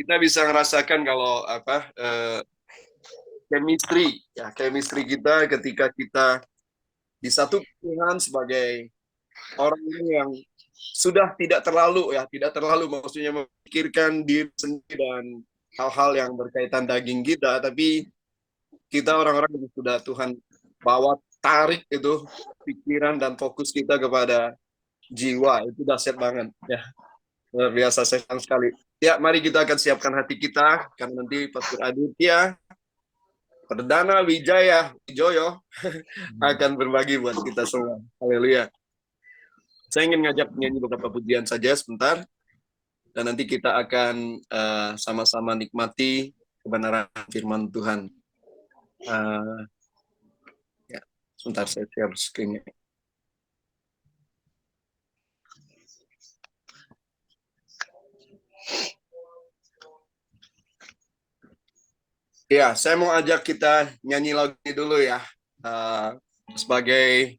kita bisa merasakan kalau chemistry kita ketika kita disatukan Tuhan sebagai orang yang sudah tidak terlalu maksudnya memikirkan diri sendiri dan hal-hal yang berkaitan daging kita, tapi kita orang-orang yang sudah Tuhan bawa tarik itu pikiran dan fokus kita kepada jiwa. Itu dahsyat banget ya, luar biasa, saya senang sekali. Ya, mari kita akan siapkan hati kita karena nanti Pastor Aditya Perdana Wijaya Wijoyo akan berbagi buat kita semua. Haleluya. Saya ingin ngajak nyanyi beberapa pujian saja sebentar, dan nanti kita akan sama-sama nikmati kebenaran firman Tuhan. Ya, sebentar saya share screen-nya. Ya, saya mau ajak kita nyanyi lagu ini dulu ya, sebagai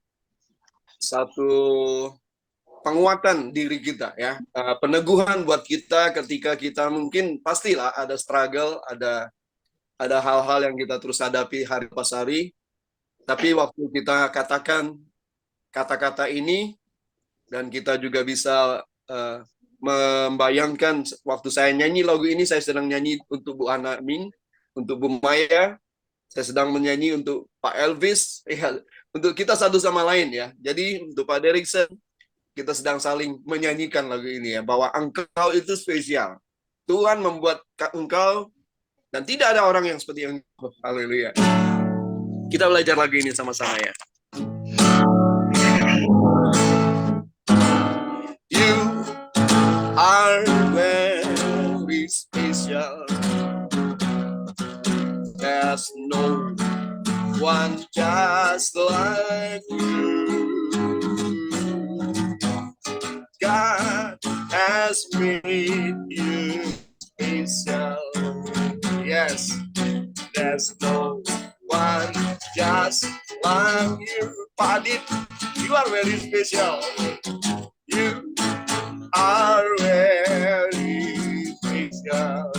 satu penguatan diri kita ya, peneguhan buat kita ketika kita mungkin pastilah ada struggle, ada hal-hal yang kita terus hadapi hari pas hari, tapi waktu kita katakan kata-kata ini dan kita juga bisa membayangkan waktu saya nyanyi lagu ini, saya sedang nyanyi untuk Bu Ana Min, untuk Bu Maya, saya sedang menyanyi untuk Pak Elvis, ya, untuk kita satu sama lain ya. Jadi untuk Pak Deriksen, kita sedang saling menyanyikan lagu ini ya, bahwa engkau itu spesial. Tuhan membuat engkau dan tidak ada orang yang seperti engkau. Haleluya. Kita belajar lagu ini sama-sama ya. You are very special. There's no one just like you. God has made you special. Yes, there's no one just like you. Padit, you are very special. You are very special.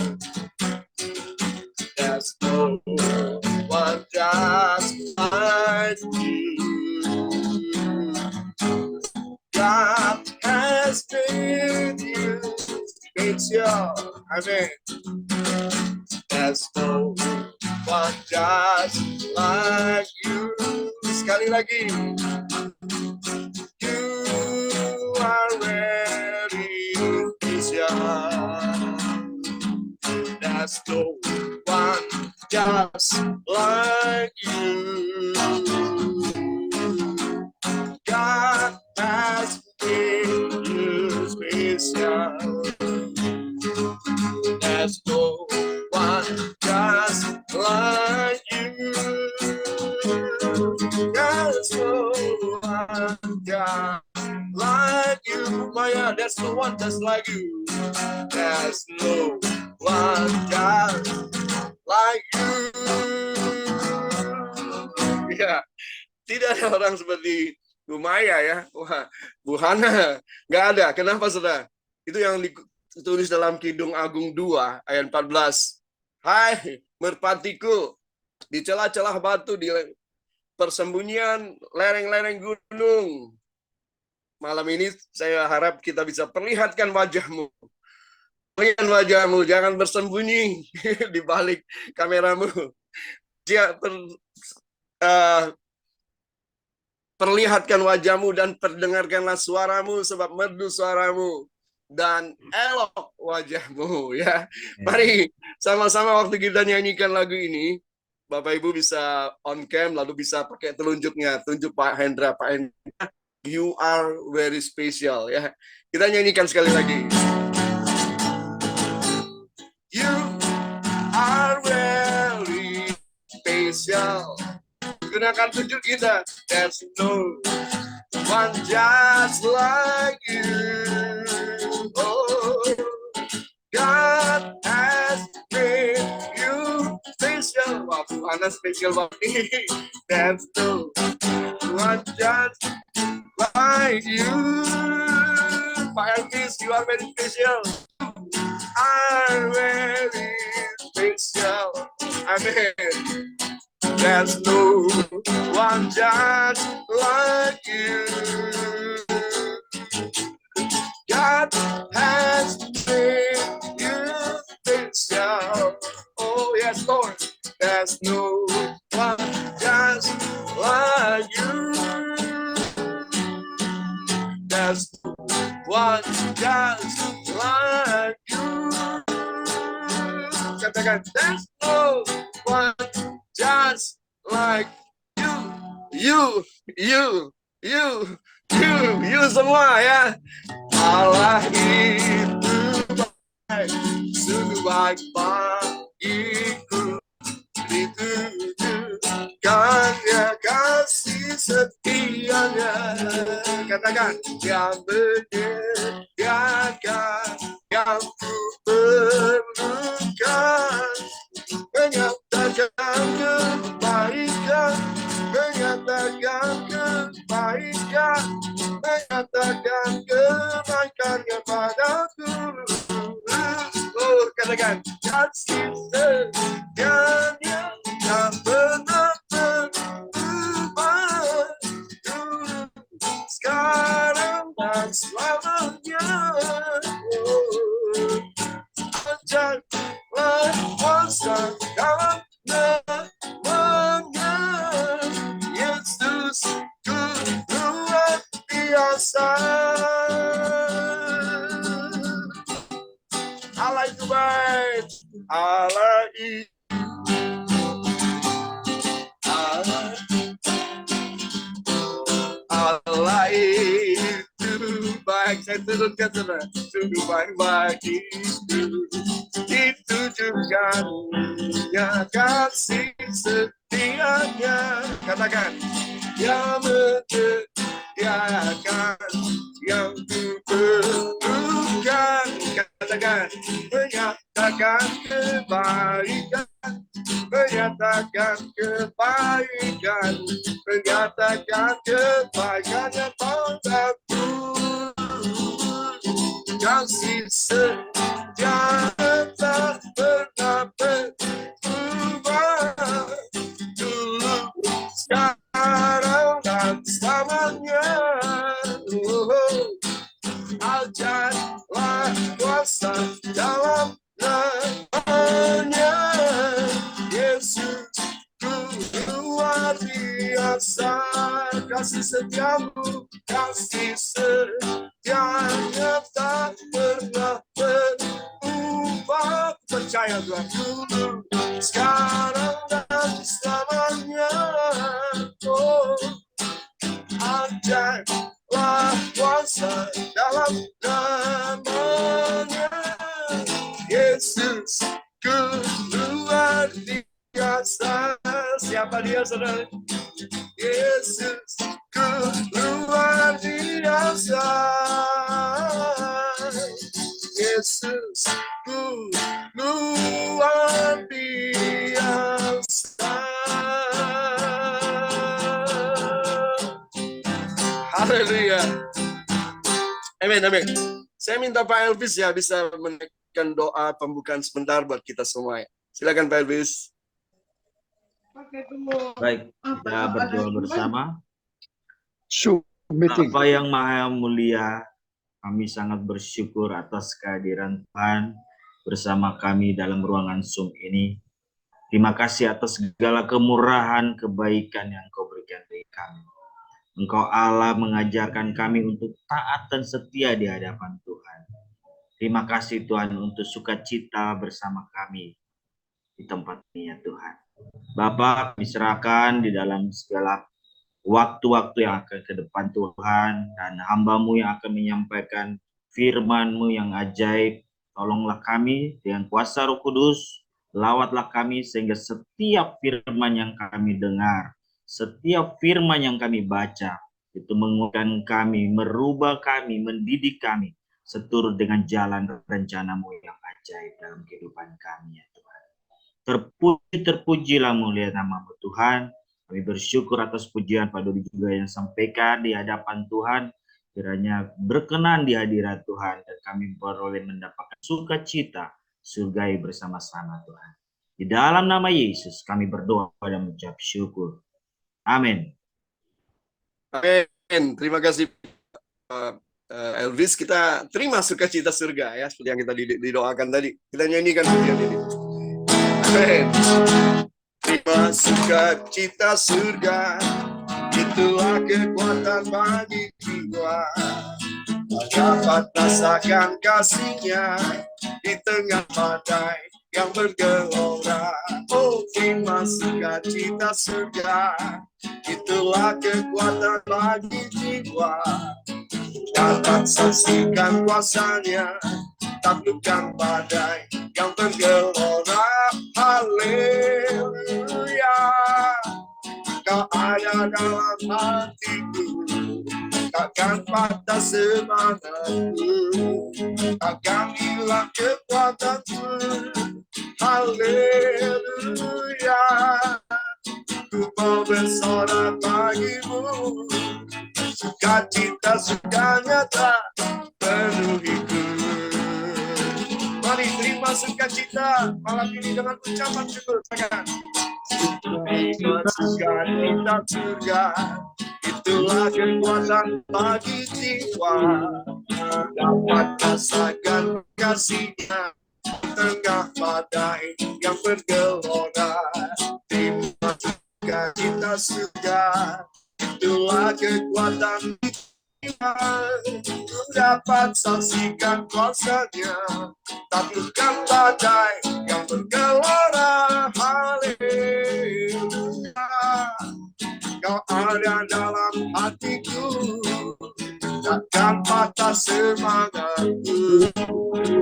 There's no one just like you. God has made you special. Amen. There's no one just like you. Sekali lagi. You are very special. There's no one just like you. God has made you special. There's no one just like you. There's no one just like you. Maya, there's no one just like you. There's no one just like you. Ya, tidak ada orang seperti Bu Maya ya. Wah, Bu Hana, nggak ada. Kenapa, saudara? Itu yang ditulis dalam Kidung Agung 2 ayat 14. Hai merpatiku, di celah-celah batu, di persembunyian lereng-lereng gunung. Malam ini saya harap kita bisa perlihatkan wajahmu. Lihat wajahmu, jangan bersembunyi di balik kameramu. Perlihatkan wajahmu dan perdengarkanlah suaramu, sebab merdu suaramu dan elok wajahmu ya. Mari sama-sama waktu kita nyanyikan lagu ini, Bapak Ibu bisa on cam, lalu bisa pakai telunjuknya, tunjuk Pak Hendra, you are very special ya. Kita nyanyikan sekali lagi. You are very special. Gunakan tunjuk kita. There's no one just like you. Oh, God has made you special. Wah, Tuhan spesial banget nih. There's no one just like you. Pak Elvis, you are very special. are very special. Amen. There's no one just like you. God has made you special. Oh yes, Lord. There's no one just like you. There's no one just like you. Katakan, there's no one just like you. You semua ya. Allah itu baik, sungguh baik bagiku. Ditujukannya kasih setianya. Katakan, yang menyediakan yang ku perlukan, menyatakan kebaikan, menyatakan kebaikan, menyatakan kebaikannya padaku. Oh, katakan, kasih setianya yang pernah berubah dulu, sekarang dan selamanya. Oh, ajarlah kuasa dalam namanya Yesus, ku luar biasa. Allah itu baik, Allah itu Allah itu baik. Saya turunkan saudara, sungguh baik bagiku. Ditujukannya kasih setianya. Katakan, yang menyediakan yang ku perlukan. Katakan, menyatakan kebaikan, menyatakan kebaikan, menyatakan kebaikannya padaku. Kasih setia tak pernah berubah dulu, sekarang dan selamanya. Ajarlah kuasa dalam namanya Yesus, ku luar biasa. Kasih setiamu, kasih setianya tak pernah berubah. Percaya Tuhan, dulu, sekarang dan selamanya. Oh, ajarlah kuasa dalam namanya Yesus, ku luar biasa. Siapa dia, saudara? Yesus, ku luar biasa. Yesus, ku luar biasa. Haleluya. Amin, amin. Saya minta Pak Elvis ya bisa menaikkan doa pembukaan sebentar buat kita semua ya. Silakan Pak Elvis. Baik, kita berdoa bersama. Meeting. Bapa yang Maha Mulia, kami sangat bersyukur atas kehadiran Tuhan bersama kami dalam ruangan Zoom ini. Terima kasih atas segala kemurahan, kebaikan yang Kau berikan bagi kami. Engkau Allah mengajarkan kami untuk taat dan setia di hadapan Tuhan. Terima kasih Tuhan untuk sukacita bersama kami di tempat ini ya Tuhan. Bapa, kami serahkan di dalam segala waktu-waktu yang akan ke depan Tuhan, dan hamba-Mu yang akan menyampaikan firman-Mu yang ajaib. Tolonglah kami dengan kuasa Roh Kudus, lawatlah kami sehingga setiap firman yang kami dengar, setiap firman yang kami baca, itu menguatkan kami, merubah kami, mendidik kami, seturut dengan jalan rencana-Mu yang ajaib dalam kehidupan kami ya Tuhan. Terpujilah mulia nama-Mu Tuhan. Kami bersyukur atas pujian Pak Dodi juga yang sampaikan di hadapan Tuhan. kiranya berkenan di hadirat Tuhan dan kami boleh mendapatkan sukacita surgai bersama-sama Tuhan. Di dalam nama Yesus kami berdoa dan mengucap syukur. Amin. Amin. Terima kasih Elvis. Kita terima sukacita surga ya, seperti yang kita didoakan tadi. Kita nyanyikan pujian ini. Amin. Terima sukacita surga, itulah kekuatan bagi jiwa. Dapat rasakan kasihnya di tengah badai yang bergelora. Oh, terima sukacita surga, itulah kekuatan bagi jiwa. Dapat saksikan kuasanya, taklukkan badai yang bergelora. Haleluya, Kau ada dalam hatiku, takkan patah semangatku, takkan hilang kekuatanku. Haleluya, ku mau bersorak bagimu, sukacita suka nyata penuhiku. Mari terima sukacita malam ini dengan ucapan syukur. Terima sukacita surga, itulah kekuatan bagi jiwa. Dapat rasakan kasihnya di tengah badai yang bergelora. Terima sukacita surga, itulah kekuatan jiwa. Dapat saksikan kuasanya, taklukkan badai yang bergelora. Haleluya, Kau ada dalam hatiku, takkan patah semangatku,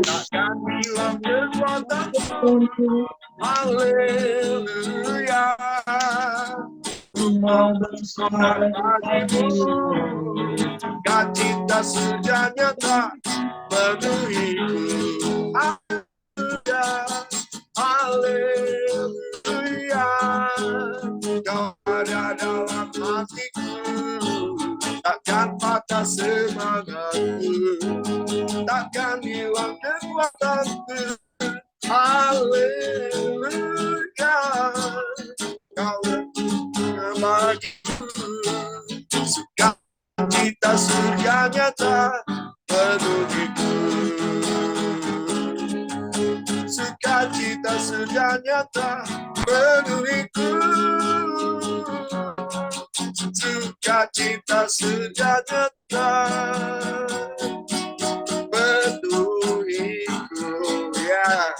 takkan hilang kekuatanku. Haleluya, ku mau bersorak bagimu, sukacita sudah nyata penuhiku. Haleluya, haleluya, Kau ada dalam hatiku, takkan patah semangatku, takkan hilang kekuatanku. Haleluya, Kau bagiku, sukacita surga nyata penuhiku. Sukacita surga nyata penuhiku. Sukacita surga nyata penuhiku. Ya,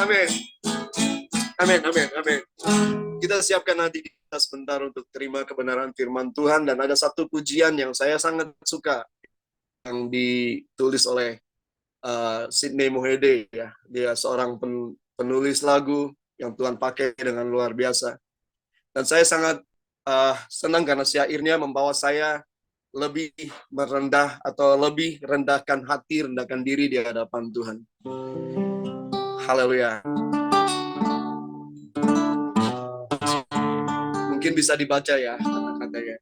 amin. Amin, amin, amin. Kita siapkan hati kita sebentar untuk terima kebenaran firman Tuhan. Dan ada satu pujian yang saya sangat suka, yang ditulis oleh Sidney Mohede, ya. Dia seorang penulis lagu yang Tuhan pakai dengan luar biasa. Dan saya sangat senang karena syairnya membawa saya lebih merendah atau lebih rendahkan hati, rendahkan diri di hadapan Tuhan. Haleluya. Mungkin bisa dibaca ya kata-katanya.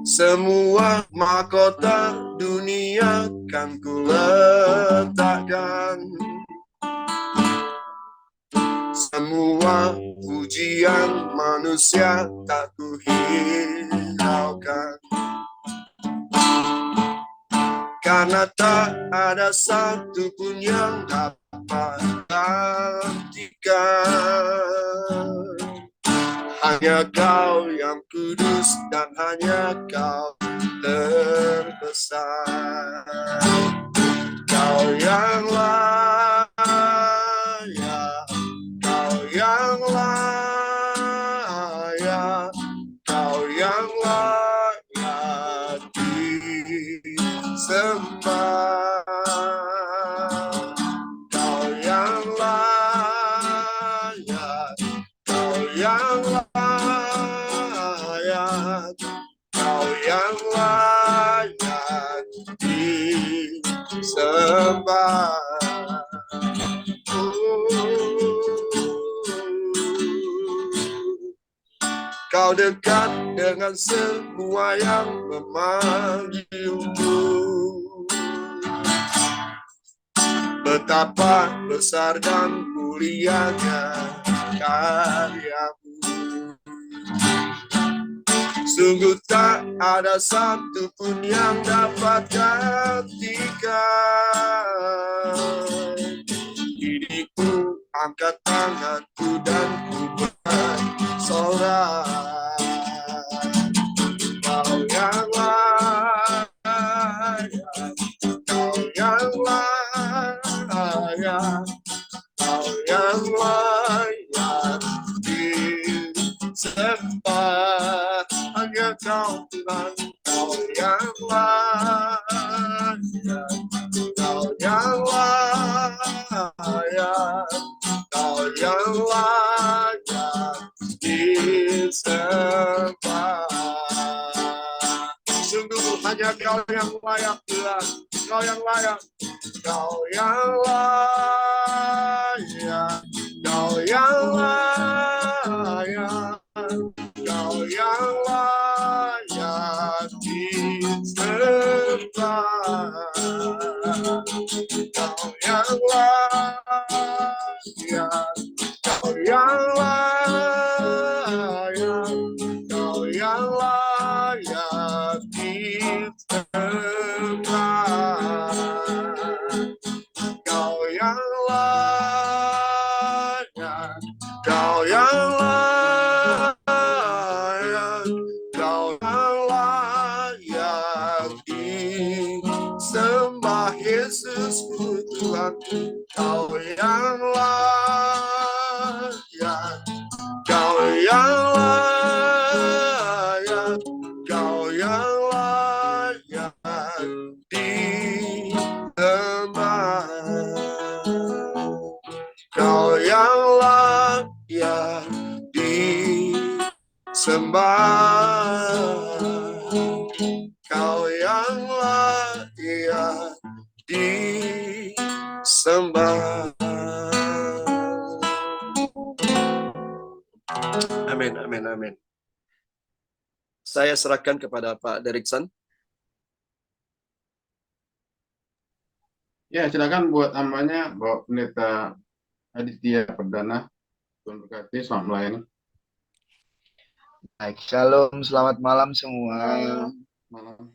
Semua mahkota dunia kan ku letakkan, semua pujian manusia tak ku hiraukan, karena tak ada satu pun yang dapat gantikan. Hanya Kau yang kudus dan hanya Kau terbesar. Kau yang layak, Kau yang layak, Kau yang layak disembah. Kau yang layak, Kau yang layak, Kau yang layak disembah. Kau dekat dengan semua yang memanggilmu. Betapa besar dan mulianya karyamu. Sungguh tak ada satu pun yang dapat gantikan. Diriku angkat tanganku dan ku bersorak. Kau yang layak, kau yang layak, kau yang layak disembah. Hanya kau Tuhan, kau yang layak, kau yang layak, kau yang layak disembah. Sungguh hanya kau yang layak Tuhan, kau yang layak, kau yang layak, kau yang layak, kau yang layak disembah. Kau yang layak, kau yang layak, kau yang layak disembah. Kau yang layak, kau yang layak, kau yang layak disembah. Yesusku Tuhan, kau yang layak, kau yang layak, kau yang layak disembah. Kau yang layak disembah. Kau yang layak disembah. Amin, amin, amin. Saya serahkan kepada Pak Derikson. Ya, silakan buat hambanya, Bapak Pendeta Aditya Perdana. Tuhan berkati, selamat melayani. Baik, shalom, selamat malam semua. Malam.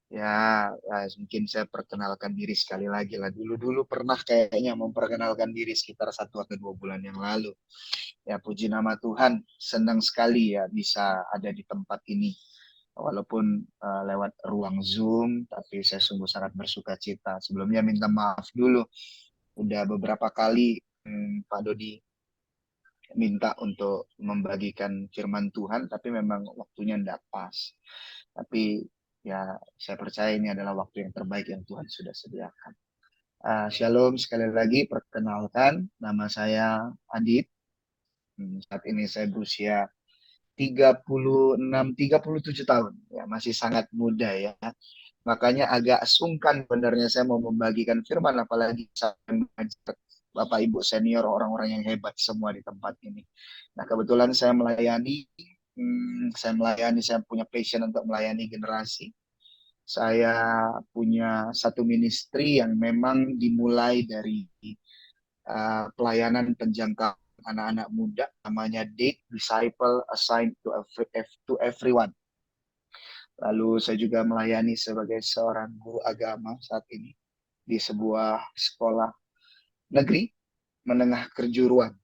Ya, mungkin saya perkenalkan diri sekali lagi lah. Dulu pernah kayaknya memperkenalkan diri sekitar 1 atau 2 bulan yang lalu. Ya, puji nama Tuhan, senang sekali ya bisa ada di tempat ini. Walaupun lewat ruang Zoom, tapi saya sungguh sangat bersuka cita. Sebelumnya minta maaf dulu. Udah beberapa kali Pak Dodi minta untuk membagikan firman Tuhan, tapi memang waktunya tidak pas. Tapi ya saya percaya ini adalah waktu yang terbaik yang Tuhan sudah sediakan. Shalom, sekali lagi perkenalkan, nama saya Adit. Saat ini saya berusia 37 tahun, ya masih sangat muda ya. Makanya agak sungkan sebenarnya saya mau membagikan firman, apalagi saya mengajak Bapak Ibu senior, orang-orang yang hebat semua di tempat ini. Nah, kebetulan saya melayani, saya punya passion untuk melayani generasi. Saya punya satu ministry yang memang dimulai dari pelayanan penjangkauan anak-anak muda, namanya Date Disciple Assigned to Everyone. Lalu saya juga melayani sebagai seorang guru agama saat ini di sebuah sekolah negeri menengah kejuruan.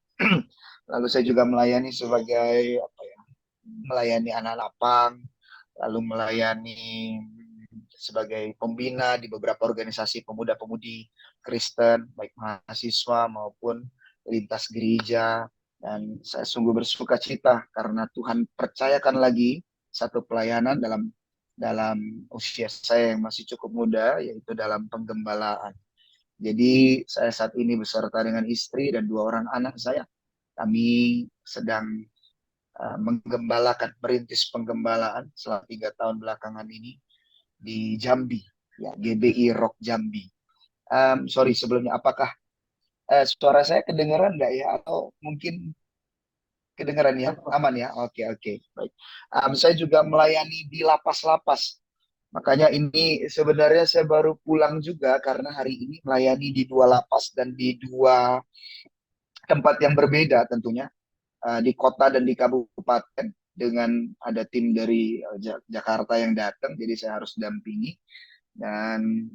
Lalu saya juga melayani sebagai melayani anak lapang, lalu melayani sebagai pembina di beberapa organisasi pemuda-pemudi Kristen, baik mahasiswa maupun lintas gereja. Dan saya sungguh bersuka cita karena Tuhan percayakan lagi satu pelayanan dalam usia saya yang masih cukup muda, yaitu dalam penggembalaan. Jadi saya saat ini beserta dengan istri dan 2 orang anak saya. Kami sedang merintis penggembalaan selama 3 tahun belakangan ini di Jambi, ya, GBI Rock Jambi. Sorry sebelumnya, apakah suara saya kedengeran nggak ya? Atau mungkin Kedengaran ya? Aman ya? Oke, oke. Baik. Saya juga melayani di lapas-lapas. Makanya ini sebenarnya saya baru pulang juga karena hari ini melayani di 2 lapas dan di 2 tempat yang berbeda tentunya. Di kota dan di kabupaten dengan ada tim dari Jakarta yang datang, jadi saya harus dampingi. Dan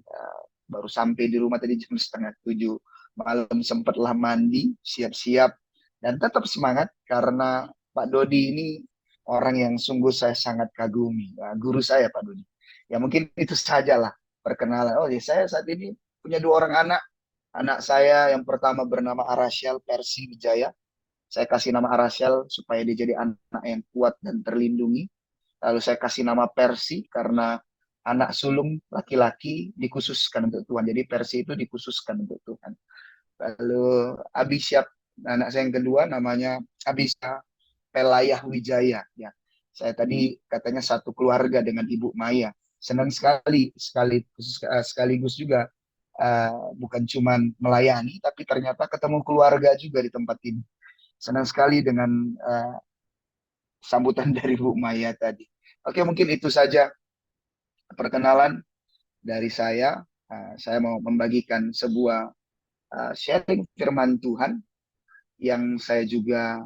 baru sampai di rumah tadi jam 6:30 malam, sempatlah mandi, siap-siap, dan tetap semangat karena Pak Dodi ini orang yang sungguh saya sangat kagumi. Guru saya Pak Dodi. Ya mungkin itu sajalah perkenalan. Oh ya, saya saat ini punya 2 orang anak. Anak saya yang pertama bernama Arasyal Persi Wijaya. Saya kasih nama Arasyal supaya dia jadi anak yang kuat dan terlindungi. Lalu saya kasih nama Persi karena anak sulung laki-laki dikhususkan untuk Tuhan. Jadi Persi itu dikhususkan untuk Tuhan. Lalu Abisyap, anak saya yang kedua namanya Abisya Pelayah Wijaya. Ya, saya tadi katanya satu keluarga dengan Ibu Maya. Senang sekaligus juga bukan cuma melayani, tapi ternyata ketemu keluarga juga di tempat ini. Senang sekali dengan sambutan dari Bu Maya tadi. Oke, mungkin itu saja perkenalan dari saya. Saya mau membagikan sebuah sharing firman Tuhan yang saya juga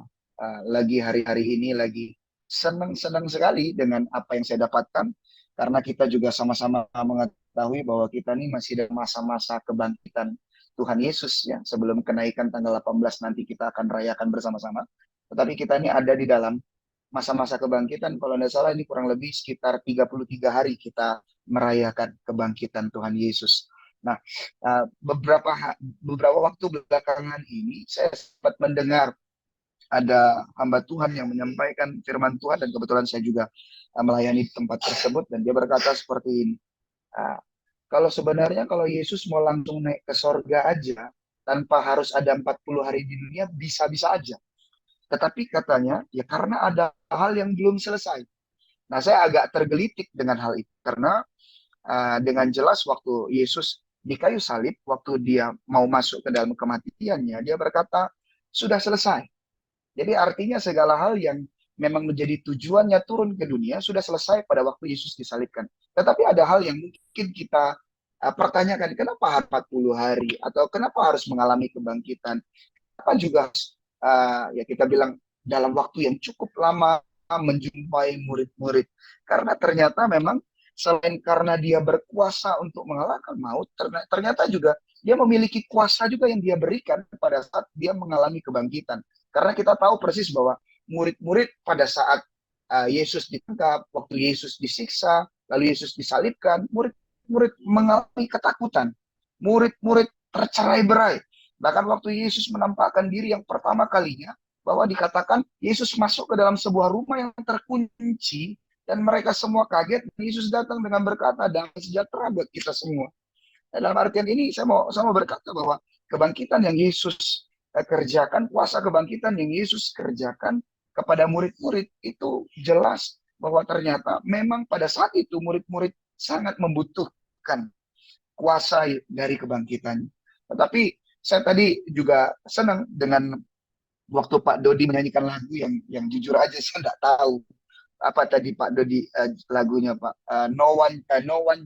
lagi hari-hari ini lagi senang-senang sekali dengan apa yang saya dapatkan, karena kita juga sama-sama mengetahui bahwa kita ini masih dalam masa-masa kebangkitan Tuhan Yesus ya. Sebelum kenaikan tanggal 18 nanti kita akan rayakan bersama-sama. Tetapi kita ini ada di dalam masa-masa kebangkitan. Kalau tidak salah ini kurang lebih sekitar 33 hari kita merayakan kebangkitan Tuhan Yesus. Nah, beberapa waktu belakangan ini saya sempat mendengar ada hamba Tuhan yang menyampaikan firman Tuhan, dan kebetulan saya juga melayani di tempat tersebut, dan dia berkata seperti ini. Kalau sebenarnya kalau Yesus mau langsung naik ke sorga aja tanpa harus ada 40 hari di dunia, bisa-bisa aja. Tetapi katanya ya karena ada hal yang belum selesai. Nah, saya agak tergelitik dengan hal itu karena dengan jelas waktu Yesus di kayu salib, waktu dia mau masuk ke dalam kematiannya, dia berkata sudah selesai. Jadi artinya segala hal yang memang menjadi tujuannya turun ke dunia sudah selesai pada waktu Yesus disalibkan. Tetapi ada hal yang mungkin kita pertanyakan, kenapa harus 40 hari atau kenapa harus mengalami kebangkitan? Apa juga ya kita bilang dalam waktu yang cukup lama menjumpai murid-murid. Karena ternyata memang selain karena dia berkuasa untuk mengalahkan maut, ternyata juga dia memiliki kuasa juga yang dia berikan pada saat dia mengalami kebangkitan. Karena kita tahu persis bahwa murid-murid pada saat Yesus ditangkap, waktu Yesus disiksa, lalu Yesus disalibkan, murid-murid mengalami ketakutan. Murid-murid tercerai-berai. Bahkan waktu Yesus menampakkan diri yang pertama kalinya, bahwa dikatakan Yesus masuk ke dalam sebuah rumah yang terkunci, dan mereka semua kaget. Yesus datang dengan berkata, damai sejahtera buat kita semua. Dalam artian ini saya mau berkata bahwa kebangkitan yang Yesus kerjakan, kuasa kebangkitan yang Yesus kerjakan kepada murid-murid itu jelas bahwa ternyata memang pada saat itu murid-murid sangat membutuhkan kuasa dari kebangkitan. Tetapi saya tadi juga senang dengan waktu Pak Dodi menyanyikan lagu yang jujur aja saya nggak tahu apa tadi Pak Dodi lagunya Pak. No one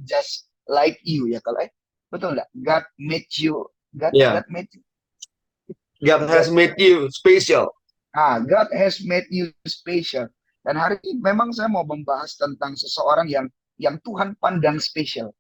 just like you ya, kalau betul nggak? God made you. Yeah. God made you. God has made you special. God has made you special. Dan hari ini memang saya mau membahas tentang seseorang yang Tuhan pandang spesial.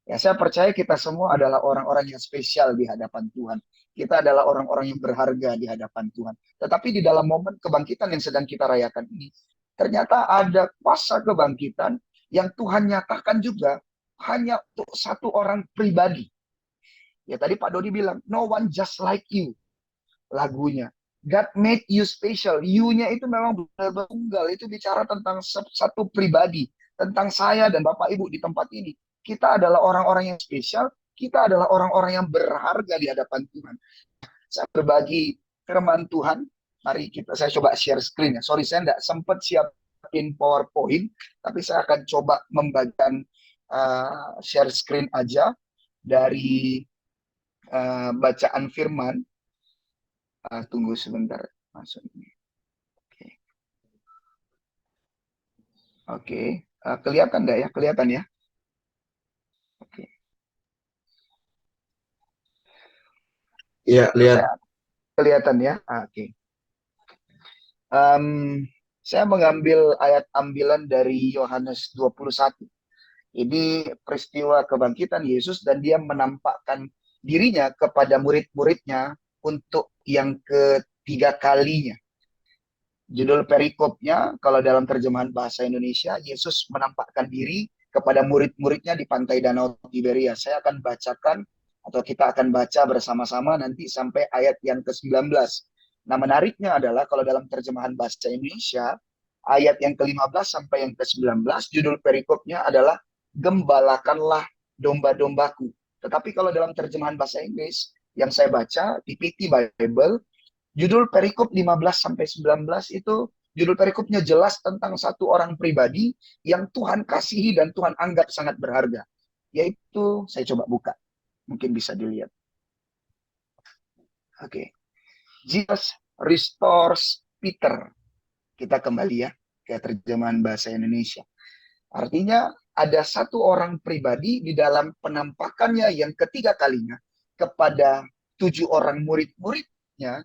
Ya, saya percaya kita semua adalah orang-orang yang spesial di hadapan Tuhan. Kita adalah orang-orang yang berharga di hadapan Tuhan. Tetapi di dalam momen kebangkitan yang sedang kita rayakan ini, ternyata ada kuasa kebangkitan yang Tuhan nyatakan juga hanya untuk satu orang pribadi. Ya, tadi Pak Dodi bilang, no one just like you. Lagunya. God made you special. You-nya itu memang benar-benar tunggal. Itu bicara tentang satu pribadi. Tentang saya dan Bapak Ibu di tempat ini. Kita adalah orang-orang yang spesial. Kita adalah orang-orang yang berharga di hadapan Tuhan. Saya berbagi firman Tuhan. Mari saya coba share screen ya. Sorry, saya tidak sempat siapin PowerPoint. Tapi saya akan coba membagikan share screen aja dari bacaan firman. Tunggu sebentar masuk ini. Oke. Kelihatan nggak ya? Kelihatan ya? Oke. Iya, lihat. Saya kelihatan ya? Oke. Em, saya mengambil ayat ambilan dari Yohanes 21. Ini peristiwa kebangkitan Yesus dan dia menampakkan dirinya kepada murid-muridnya untuk yang ketiga kalinya. Judul perikopnya, kalau dalam terjemahan bahasa Indonesia, Yesus menampakkan diri kepada murid-muridnya di pantai Danau Tiberias. Saya akan bacakan, atau kita akan baca bersama-sama nanti sampai ayat yang ke-19. Nah, menariknya adalah kalau dalam terjemahan bahasa Indonesia, ayat yang ke-15 sampai yang ke-19, judul perikopnya adalah Gembalakanlah domba-dombaku. Tetapi kalau dalam terjemahan bahasa Inggris, yang saya baca di PT Bible, judul perikop 15 sampai 19 itu judul perikopnya jelas tentang satu orang pribadi yang Tuhan kasihi dan Tuhan anggap sangat berharga. Yaitu, saya coba buka. Mungkin bisa dilihat. Oke. Jesus restores Peter. Kita kembali ya ke terjemahan bahasa Indonesia. Artinya ada satu orang pribadi di dalam penampakannya yang ketiga kalinya kepada 7 orang murid-muridnya,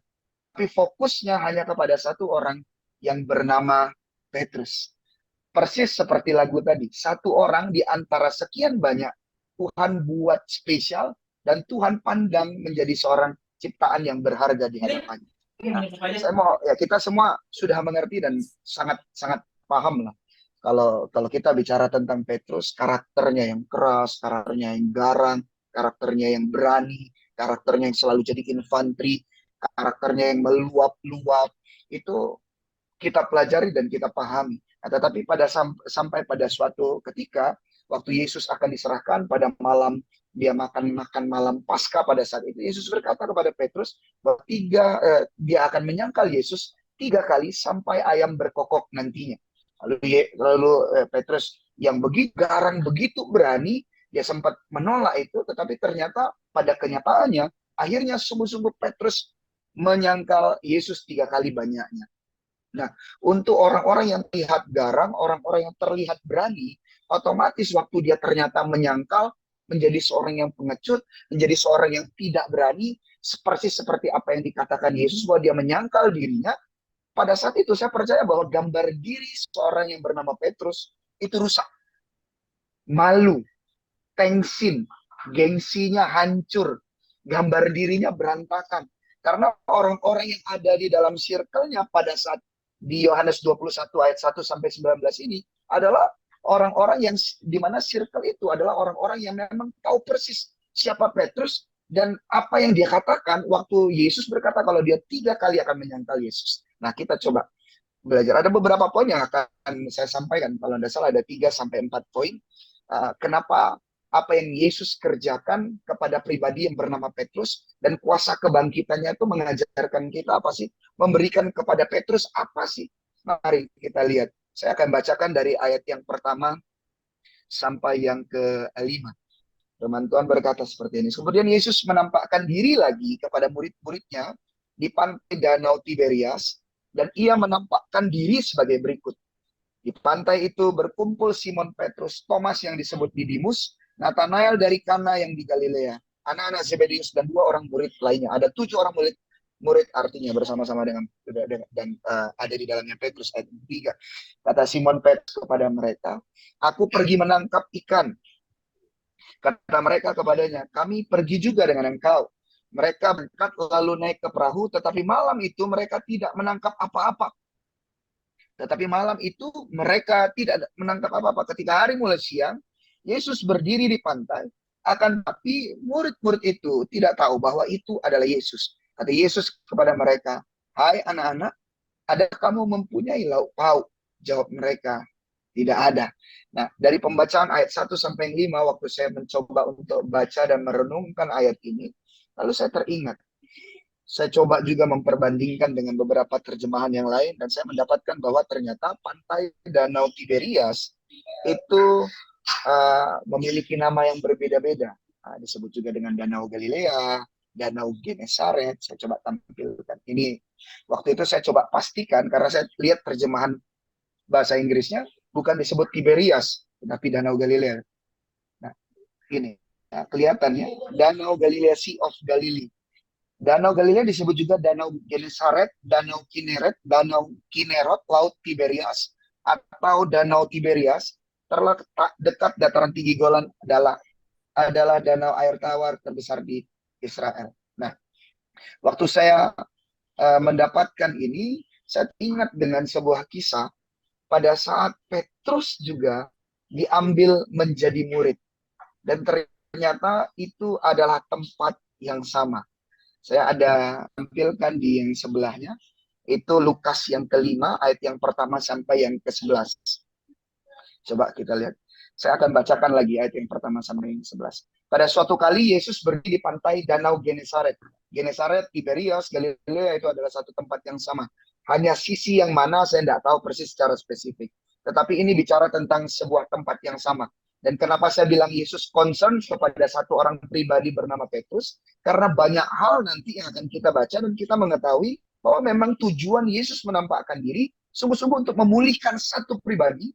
tapi fokusnya hanya kepada satu orang yang bernama Petrus. Persis seperti lagu tadi, satu orang di antara sekian banyak Tuhan buat spesial dan Tuhan pandang menjadi seorang ciptaan yang berharga di hadapannya. Nah, saya mau ya kita semua sudah mengerti dan sangat sangat paham lah. Kalau kita bicara tentang Petrus, karakternya yang keras, karakternya yang garang, karakternya yang berani, karakternya yang selalu jadi infanteri, karakternya yang meluap-luap, itu kita pelajari dan kita pahami. Nah, tetapi sampai pada suatu ketika, waktu Yesus akan diserahkan pada malam, dia makan malam Paskah pada saat itu, Yesus berkata kepada Petrus bahwa dia akan menyangkal Yesus 3 kali sampai ayam berkokok nantinya. Lalu Petrus yang begitu garang, begitu berani, dia sempat menolak itu, tetapi ternyata pada kenyataannya, akhirnya sungguh-sungguh Petrus menyangkal Yesus 3 kali banyaknya. Nah, untuk orang-orang yang terlihat garang, orang-orang yang terlihat berani, otomatis waktu dia ternyata menyangkal, menjadi seorang yang pengecut, menjadi seorang yang tidak berani, seperti apa yang dikatakan Yesus bahwa dia menyangkal dirinya. Pada saat itu saya percaya bahwa gambar diri seorang yang bernama Petrus itu rusak. Malu, tengsin, gengsinya hancur, gambar dirinya berantakan. Karena orang-orang yang ada di dalam circle-nya pada saat di Yohanes 21 ayat 1 sampai 19 ini adalah orang-orang yang di mana circle itu adalah orang-orang yang memang tahu persis siapa Petrus dan apa yang dia katakan waktu Yesus berkata kalau dia 3 kali akan menyangkal Yesus. Nah, kita coba belajar. Ada beberapa poin yang akan saya sampaikan. Kalau tidak salah ada 3 sampai 4 poin. Kenapa apa yang Yesus kerjakan kepada pribadi yang bernama Petrus dan kuasa kebangkitannya itu mengajarkan kita apa sih? Memberikan kepada Petrus apa sih? Mari kita lihat. Saya akan bacakan dari ayat yang pertama sampai yang ke-5. Firman Tuhan berkata seperti ini. Kemudian Yesus menampakkan diri lagi kepada murid-muridnya di pantai Danau Tiberias dan ia menampakkan diri sebagai berikut. Di pantai itu berkumpul Simon Petrus, Thomas yang disebut Didimus, Nathanael dari Kana yang di Galilea, anak-anak Zebedius dan 2 orang murid lainnya. Ada 7 orang murid artinya bersama-sama dengan dan ada di dalamnya Petrus ayat 3. Kata Simon Petrus kepada mereka, "Aku pergi menangkap ikan." Kata mereka kepadanya, "Kami pergi juga dengan engkau." Mereka berangkat lalu naik ke perahu, tetapi malam itu mereka tidak menangkap apa-apa. Tetapi malam itu mereka tidak menangkap apa-apa. Ketika hari mulai siang, Yesus berdiri di pantai. Akan tapi murid-murid itu tidak tahu bahwa itu adalah Yesus. Kata Yesus kepada mereka, "Hai anak-anak, ada kamu mempunyai lauk pauk?" Jawab mereka, "Tidak ada." Nah, dari pembacaan ayat 1 sampai 5, waktu saya mencoba untuk baca dan merenungkan ayat ini, lalu saya teringat. Saya coba juga memperbandingkan dengan beberapa terjemahan yang lain, dan saya mendapatkan bahwa ternyata pantai Danau Tiberias itu memiliki nama yang berbeda-beda. Disebut juga dengan Danau Galilea, Danau Genesaret. Saya coba tampilkan. Ini waktu itu saya coba pastikan, karena saya lihat terjemahan bahasa Inggrisnya, bukan disebut Tiberias, tapi Danau Galilea. Nah, ini kelihatannya Danau Galilea, Sea of Galilee. Danau Galilea disebut juga Danau Genesaret, Danau Kineret, Danau Kinerot, Laut Tiberias, atau Danau Tiberias, terletak dekat dataran tinggi Golan adalah danau air tawar terbesar di Israel. Nah, waktu saya mendapatkan ini, saya ingat dengan sebuah kisah pada saat Petrus juga diambil menjadi murid. Dan ternyata itu adalah tempat yang sama. Saya ada tampilkan di yang sebelahnya. Itu Lukas yang kelima, ayat yang pertama sampai yang ke-11. Coba kita lihat. Saya akan bacakan lagi ayat yang pertama sampai yang 11. Pada suatu kali Yesus berdiri di pantai Danau Genesaret. Genesaret, Tiberias, Galilea itu adalah satu tempat yang sama. Hanya sisi yang mana saya tidak tahu persis secara spesifik. Tetapi ini bicara tentang sebuah tempat yang sama. Dan kenapa saya bilang Yesus concern kepada satu orang pribadi bernama Petrus? Karena banyak hal nanti yang akan kita baca dan kita mengetahui bahwa memang tujuan Yesus menampakkan diri sungguh-sungguh untuk memulihkan satu pribadi,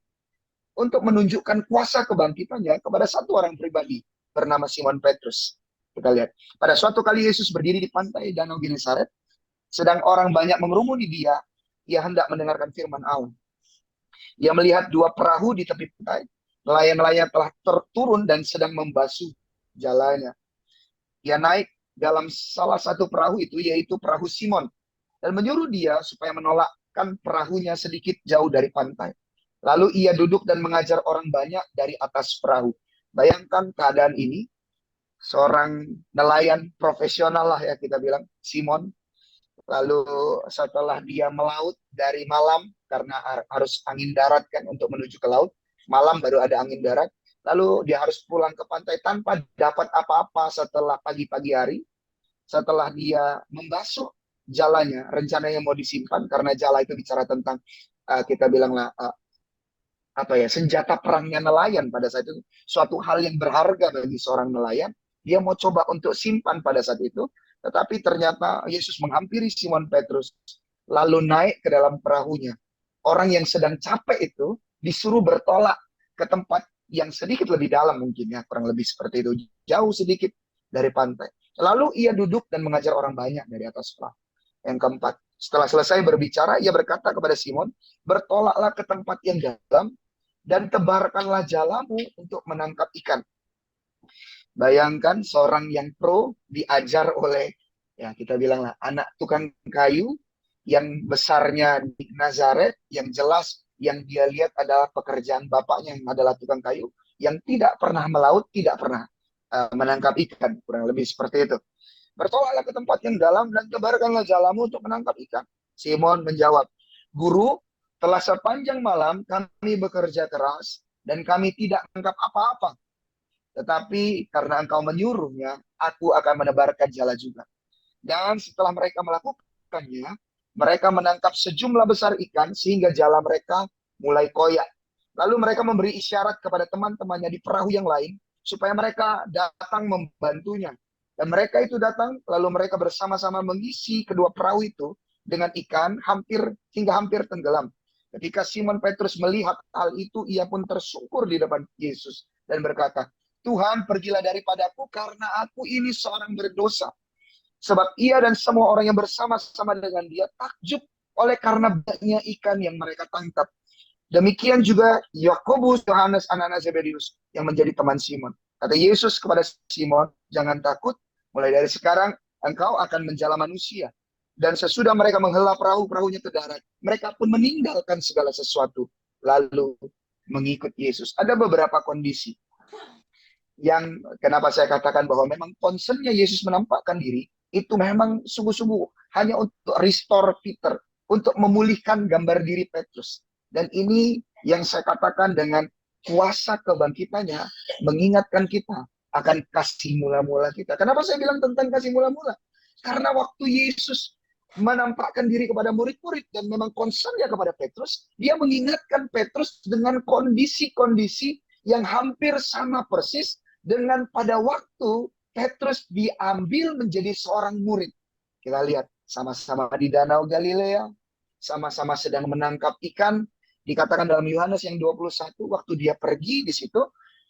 untuk menunjukkan kuasa kebangkitannya kepada satu orang pribadi bernama Simon Petrus. Kita lihat. Pada suatu kali Yesus berdiri di pantai Danau Genesaret, sedang orang banyak mengerumuni dia, ia hendak mendengarkan firman Allah. Ia melihat dua perahu di tepi pantai. Nelayan-nelayan telah terturun dan sedang membasuh jalannya. Ia naik dalam salah satu perahu itu, yaitu perahu Simon, dan menyuruh dia supaya menolakkan perahunya sedikit jauh dari pantai. Lalu ia duduk dan mengajar orang banyak dari atas perahu. Bayangkan keadaan ini, seorang nelayan profesional lah ya kita bilang, Simon. Lalu setelah dia melaut dari malam, karena harus angin darat kan untuk menuju ke laut, malam baru ada angin darat, lalu dia harus pulang ke pantai tanpa dapat apa-apa setelah pagi-pagi hari, setelah dia membasuh jalannya, rencananya mau disimpan, karena jala itu bicara tentang, kita bilanglah, senjata perangnya nelayan pada saat itu, suatu hal yang berharga bagi seorang nelayan, dia mau coba untuk simpan pada saat itu, tetapi ternyata Yesus menghampiri Simon Petrus, lalu naik ke dalam perahunya. Orang yang sedang capek itu disuruh bertolak ke tempat yang sedikit lebih dalam mungkin ya, kurang lebih seperti itu, jauh sedikit dari pantai. Lalu ia duduk dan mengajar orang banyak dari atas perahu. Yang keempat, setelah selesai berbicara, ia berkata kepada Simon, bertolaklah ke tempat yang dalam dan tebarkanlah jalamu untuk menangkap ikan. Bayangkan seorang yang pro diajar oleh, ya kita bilanglah anak tukang kayu yang besarnya di Nazaret, yang jelas yang dia lihat adalah pekerjaan bapaknya yang adalah tukang kayu, yang tidak pernah melaut, tidak pernah menangkap ikan, kurang lebih seperti itu. Bertolaklah ke tempat yang dalam dan tebarkanlah jalamu untuk menangkap ikan. Simon menjawab, Guru, telah sepanjang malam kami bekerja keras dan kami tidak menangkap apa-apa. Tetapi karena engkau menyuruhnya, aku akan menebarkan jala juga. Dan setelah mereka melakukannya, mereka menangkap sejumlah besar ikan sehingga jala mereka mulai koyak. Lalu mereka memberi isyarat kepada teman-temannya di perahu yang lain supaya mereka datang membantunya. Dan mereka itu datang, lalu mereka bersama-sama mengisi kedua perahu itu dengan ikan hingga hampir tenggelam. Ketika Simon Petrus melihat hal itu, ia pun tersungkur di depan Yesus dan berkata, Tuhan, pergilah daripadaku karena aku ini seorang berdosa. Sebab ia dan semua orang yang bersama-sama dengan dia takjub oleh karena banyaknya ikan yang mereka tangkap. Demikian juga Yakobus, Yohanes, anak-anak Zebedius yang menjadi teman Simon. Kata Yesus kepada Simon, jangan takut, mulai dari sekarang engkau akan menjala manusia. Dan sesudah mereka menghela perahu-perahunya ke darat, mereka pun meninggalkan segala sesuatu, lalu mengikut Yesus. Ada beberapa kondisi yang kenapa saya katakan bahwa memang concernnya Yesus menampakkan diri, itu memang sungguh-sungguh hanya untuk restore Peter, untuk memulihkan gambar diri Petrus. Dan ini yang saya katakan dengan kuasa kebangkitannya, mengingatkan kita akan kasih mula-mula kita. Kenapa saya bilang tentang kasih mula-mula? Karena waktu Yesus menampakkan diri kepada murid-murid dan memang concernnya kepada Petrus, dia mengingatkan Petrus dengan kondisi-kondisi yang hampir sama persis dengan pada waktu Petrus diambil menjadi seorang murid. Kita lihat sama-sama di Danau Galilea, sama-sama sedang menangkap ikan. Dikatakan dalam Yohanes yang 21, waktu dia pergi di situ,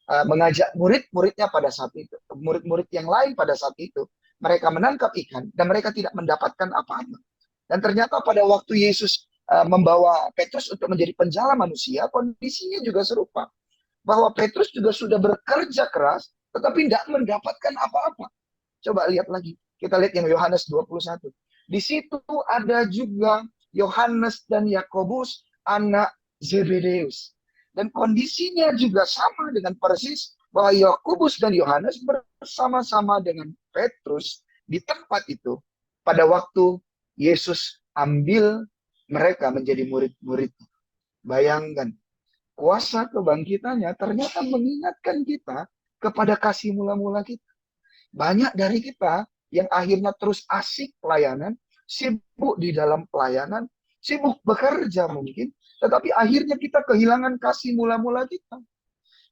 mengajak murid-muridnya pada saat itu, murid-murid yang lain pada saat itu, mereka menangkap ikan dan mereka tidak mendapatkan apa-apa. Dan ternyata pada waktu Yesus membawa Petrus untuk menjadi penjala manusia, kondisinya juga serupa. Bahwa Petrus juga sudah bekerja keras, tetapi tidak mendapatkan apa-apa. Coba lihat lagi. Kita lihat yang Yohanes 21. Di situ ada juga Yohanes dan Yakobus, anak Zebedeus. Dan kondisinya juga sama dengan persis bahwa Yakobus dan Yohanes bersama-sama dengan Petrus di tempat itu pada waktu Yesus ambil mereka menjadi murid-murid. Bayangkan, kuasa kebangkitannya ternyata mengingatkan kita kepada kasih mula-mula kita. Banyak dari kita yang akhirnya terus asik pelayanan, sibuk di dalam pelayanan, sibuk bekerja mungkin, tetapi akhirnya kita kehilangan kasih mula-mula kita.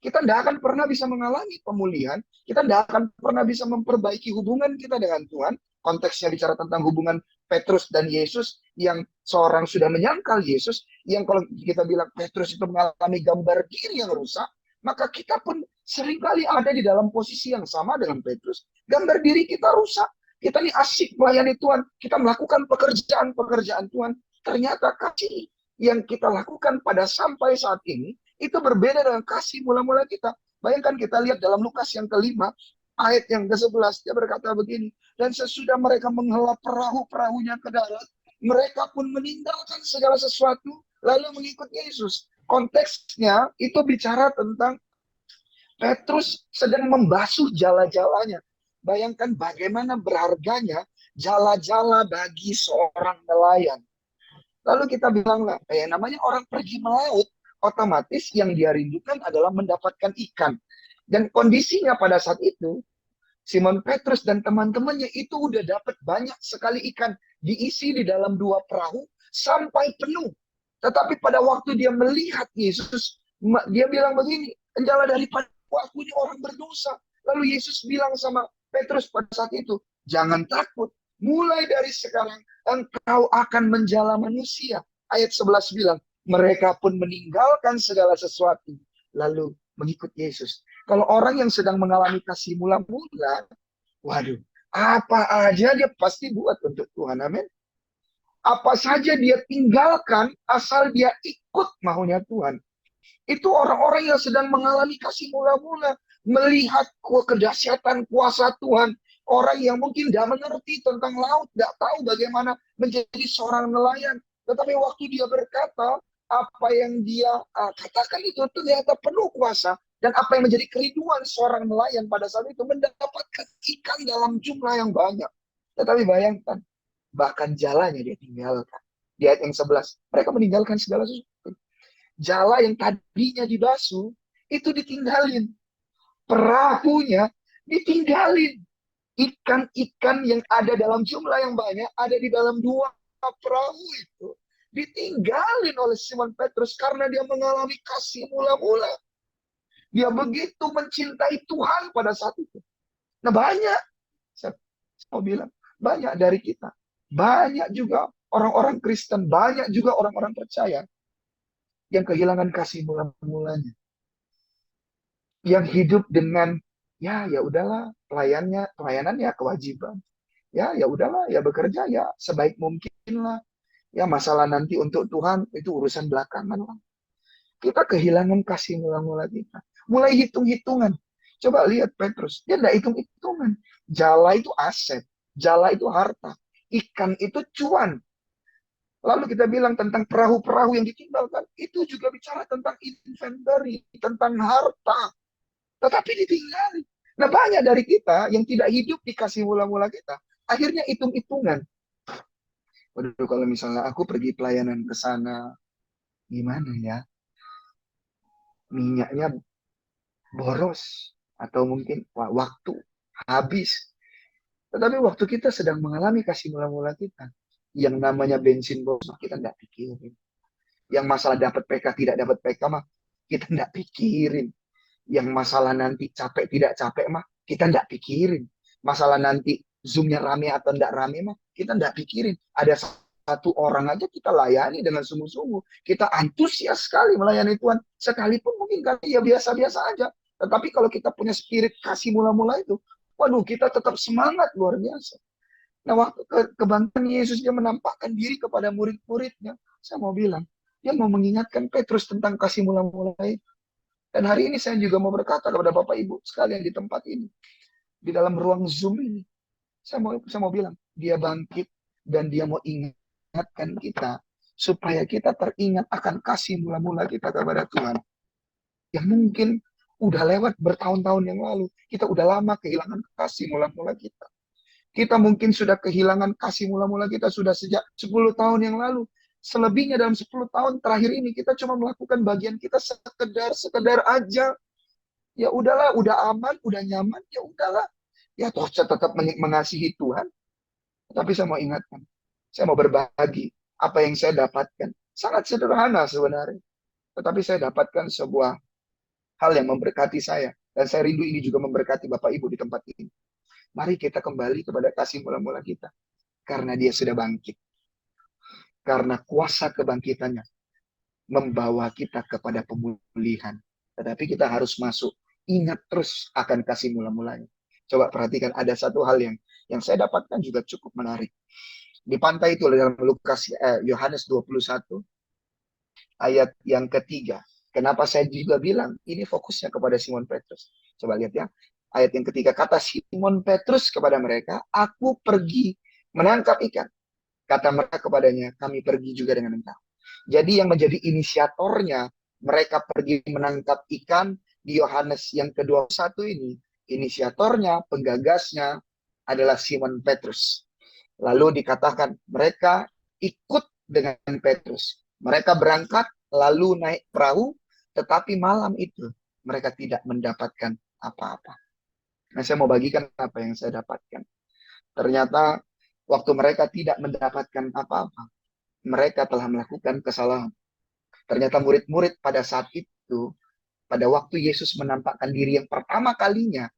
Kita tidak akan pernah bisa mengalami pemulihan, kita tidak akan pernah bisa memperbaiki hubungan kita dengan Tuhan. Konteksnya bicara tentang hubungan Petrus dan Yesus, yang seorang sudah menyangkal Yesus, yang kalau kita bilang Petrus itu mengalami gambar diri yang rusak, maka kita pun seringkali ada di dalam posisi yang sama dengan Petrus. Gambar diri kita rusak. Kita ini asik melayani Tuhan. Kita melakukan pekerjaan-pekerjaan Tuhan. Ternyata kasih yang kita lakukan pada sampai saat ini, itu berbeda dengan kasih mula-mula kita. Bayangkan kita lihat dalam Lukas yang kelima, ayat yang ke-11, dia berkata begini, dan sesudah mereka menghela perahu-perahunya ke darat, mereka pun meninggalkan segala sesuatu, lalu mengikut Yesus. Konteksnya itu bicara tentang Petrus sedang membasuh jala-jalanya. Bayangkan bagaimana berharganya jala-jala bagi seorang nelayan. Lalu kita bilang lah, namanya orang pergi melaut, otomatis yang dia rindukan adalah mendapatkan ikan. Dan kondisinya pada saat itu, Simon Petrus dan teman-temannya itu udah dapat banyak sekali ikan. Diisi di dalam 2 perahu sampai penuh. Tetapi pada waktu dia melihat Yesus, dia bilang begini, "Penjala daripada aku ini orang berdosa." Lalu Yesus bilang sama Petrus pada saat itu, "Jangan takut, mulai dari sekarang engkau akan menjala manusia." Ayat 11 bilang, mereka pun meninggalkan segala sesuatu, lalu mengikut Yesus. Kalau orang yang sedang mengalami kasih mula-mula, waduh, apa aja dia pasti buat untuk Tuhan, amin. Apa saja dia tinggalkan asal dia ikut maunya Tuhan. Itu orang-orang yang sedang mengalami kasih mula-mula, melihat kedahsyatan kuasa Tuhan. Orang yang mungkin tidak mengerti tentang laut, tidak tahu bagaimana menjadi seorang nelayan. Tetapi waktu dia berkata, apa yang dia katakan itu ternyata penuh kuasa. Dan apa yang menjadi kerinduan seorang nelayan pada saat itu mendapatkan ikan dalam jumlah yang banyak. Tetapi bayangkan, bahkan jalannya dia tinggalkan. Di ayat yang 11, mereka meninggalkan segala sesuatu. Jala yang tadinya dibasuh, itu ditinggalin. Perahunya ditinggalin. Ikan-ikan yang ada dalam jumlah yang banyak, ada di dalam 2 perahu itu, ditinggalin oleh Simon Petrus karena dia mengalami kasih mula-mula. Dia begitu mencintai Tuhan pada saat itu. Nah banyak, saya mau bilang, banyak dari kita. Banyak juga orang-orang Kristen, banyak juga orang-orang percaya yang kehilangan kasih mula-mulanya. Yang hidup dengan, ya udahlah, pelayanan ya kewajiban. Ya udahlah, ya bekerja ya sebaik mungkin lah. Ya masalah nanti untuk Tuhan itu urusan belakangan lah. Kita kehilangan kasih mula-mula kita. Mulai hitung-hitungan. Coba lihat Petrus, dia tidak hitung-hitungan. Jala itu aset, jala itu harta, ikan itu cuan. Lalu kita bilang tentang perahu-perahu yang ditinggalkan, itu juga bicara tentang inventory, tentang harta. Tetapi ditinggali. Nah banyak dari kita yang tidak hidup di kasih mula-mula kita, akhirnya hitung-hitungan. Waduh, kalau misalnya aku pergi pelayanan ke sana, gimana ya? Minyaknya boros, atau mungkin waktu habis. Tetapi waktu kita sedang mengalami kasih mula-mula kita, yang namanya bensin boros, kita tidak pikirin. Yang masalah dapat PK, tidak dapat PK mah, kita tidak pikirin. Yang masalah nanti capek, tidak capek mah, kita tidak pikirin. Masalah nanti Zoom-nya rame atau tidak rame mah, kita tidak pikirin. Ada satu orang aja kita layani dengan sungguh-sungguh. Kita antusias sekali melayani Tuhan. Sekalipun mungkin kali ya biasa-biasa aja. Tetapi kalau kita punya spirit kasih mula-mula itu, waduh kita tetap semangat luar biasa. Nah waktu kebangkitan Yesus dia menampakkan diri kepada murid-muridnya. Saya mau bilang, dia mau mengingatkan Petrus tentang kasih mula-mula itu. Dan hari ini saya juga mau berkata kepada Bapak Ibu sekalian di tempat ini. Di dalam ruang Zoom ini. Saya mau bilang, dia bangkit dan dia mau ingatkan kita supaya kita teringat akan kasih mula-mula kita kepada Tuhan. Yang mungkin udah lewat bertahun-tahun yang lalu. Kita udah lama kehilangan kasih mula-mula kita. Kita mungkin sudah kehilangan kasih mula-mula kita sudah sejak 10 tahun yang lalu. Selebihnya dalam 10 tahun terakhir ini kita cuma melakukan bagian kita sekedar aja. Ya udahlah, udah aman, udah nyaman, ya udahlah. Ya toh saya tetap mengasihi Tuhan. Tapi saya mau ingatkan, saya mau berbagi apa yang saya dapatkan. Sangat sederhana sebenarnya. Tetapi saya dapatkan sebuah hal yang memberkati saya. Dan saya rindu ini juga memberkati Bapak Ibu di tempat ini. Mari kita kembali kepada kasih mula-mula kita. Karena dia sudah bangkit. Karena kuasa kebangkitannya membawa kita kepada pemulihan. Tetapi kita harus masuk. Ingat terus akan kasih mula-mulanya. Coba perhatikan ada satu hal yang saya dapatkan juga cukup menarik. Di pantai itu dalam Yohanes 21 ayat yang ketiga. Kenapa saya juga bilang ini fokusnya kepada Simon Petrus. Coba lihat ya. Ayat yang ketiga, kata Simon Petrus kepada mereka, aku pergi menangkap ikan. Kata mereka kepadanya, kami pergi juga dengan engkau. Jadi yang menjadi inisiatornya, mereka pergi menangkap ikan di Yohanes yang ke-21 ini. Inisiatornya, penggagasnya adalah Simon Petrus. Lalu dikatakan, mereka ikut dengan Petrus. Mereka berangkat, lalu naik perahu, tetapi malam itu mereka tidak mendapatkan apa-apa. Nah, saya mau bagikan apa yang saya dapatkan. Ternyata waktu mereka tidak mendapatkan apa-apa, mereka telah melakukan kesalahan. Ternyata murid-murid pada saat itu, pada waktu Yesus menampakkan diri yang pertama kalinya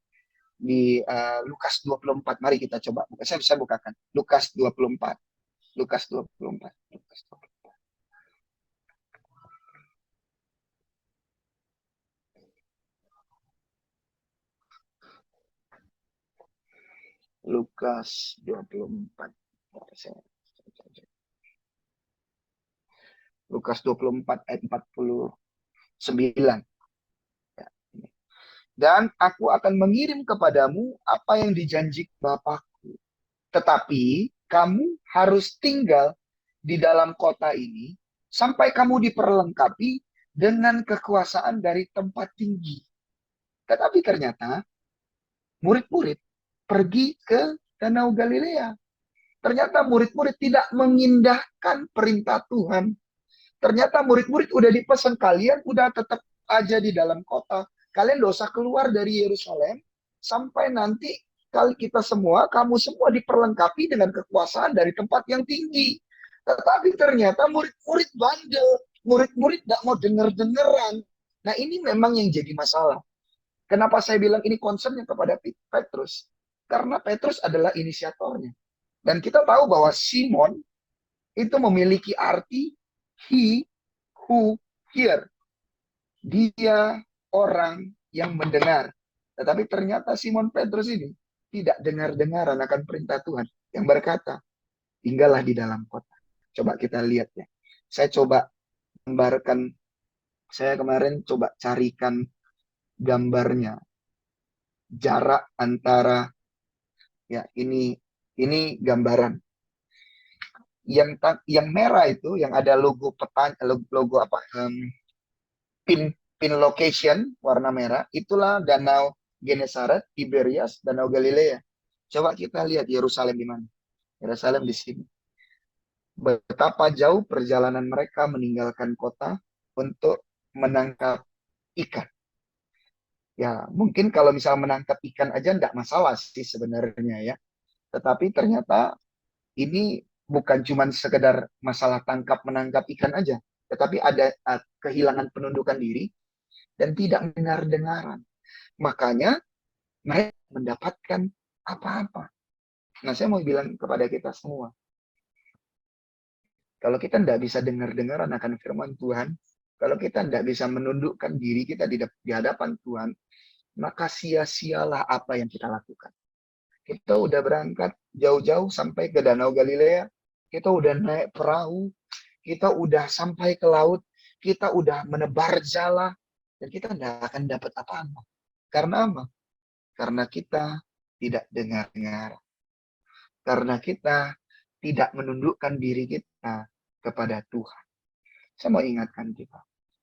di Lukas 24. Mari kita coba. Saya bukakan. Lukas 24. Lukas 24. Lukas 24. Lukas 24. Lukas 24 ayat 49. Dan aku akan mengirim kepadamu apa yang dijanjikan Bapakku. Tetapi kamu harus tinggal di dalam kota ini sampai kamu diperlengkapi dengan kekuasaan dari tempat tinggi. Tetapi ternyata murid-murid pergi ke Danau Galilea. Ternyata murid-murid tidak mengindahkan perintah Tuhan. Ternyata murid-murid udah dipesan, kalian udah tetap aja di dalam kota. Kalian gak usah keluar dari Yerusalem sampai nanti kita semua, kamu semua diperlengkapi dengan kekuasaan dari tempat yang tinggi. Tetapi ternyata murid-murid bandel. Murid-murid gak mau denger-dengeran. Nah ini memang yang jadi masalah. Kenapa saya bilang ini concernnya kepada Petrus? Karena Petrus adalah inisiatornya. Dan kita tahu bahwa Simon itu memiliki arti he who hear. Dia orang yang mendengar. Tetapi ternyata Simon Petrus ini tidak dengar-dengaran akan perintah Tuhan. Yang berkata, tinggallah di dalam kota. Coba kita lihat ya. Saya coba gambarkan. Saya kemarin coba carikan gambarnya. Jarak antara, ya ini gambaran. Yang merah itu, yang ada logo logo apa? Pin location warna merah, itulah Danau Genesaret, Tiberias, Danau Galilea. Coba kita lihat Yerusalem di mana? Yerusalem di sini. Betapa jauh perjalanan mereka meninggalkan kota untuk menangkap ikan. Ya, mungkin kalau misal menangkap ikan aja enggak masalah sih sebenarnya ya. Tetapi ternyata ini bukan cuma sekedar masalah menangkap ikan aja. Tetapi ada kehilangan penundukan diri dan tidak dengar-dengaran. Makanya mereka mendapatkan apa-apa. Nah, saya mau bilang kepada kita semua. Kalau kita tidak bisa dengar-dengaran akan firman Tuhan, kalau kita tidak bisa menundukkan diri kita di hadapan Tuhan, maka sia-sialah apa yang kita lakukan. Kita udah berangkat jauh-jauh sampai ke Danau Galilea, kita udah naik perahu, kita udah sampai ke laut, kita udah menebar jala, dan kita tidak akan dapat apa-apa. Karena apa? Karena kita tidak dengar-dengar. Karena kita tidak menundukkan diri kita kepada Tuhan. Saya mau ingatkan kita,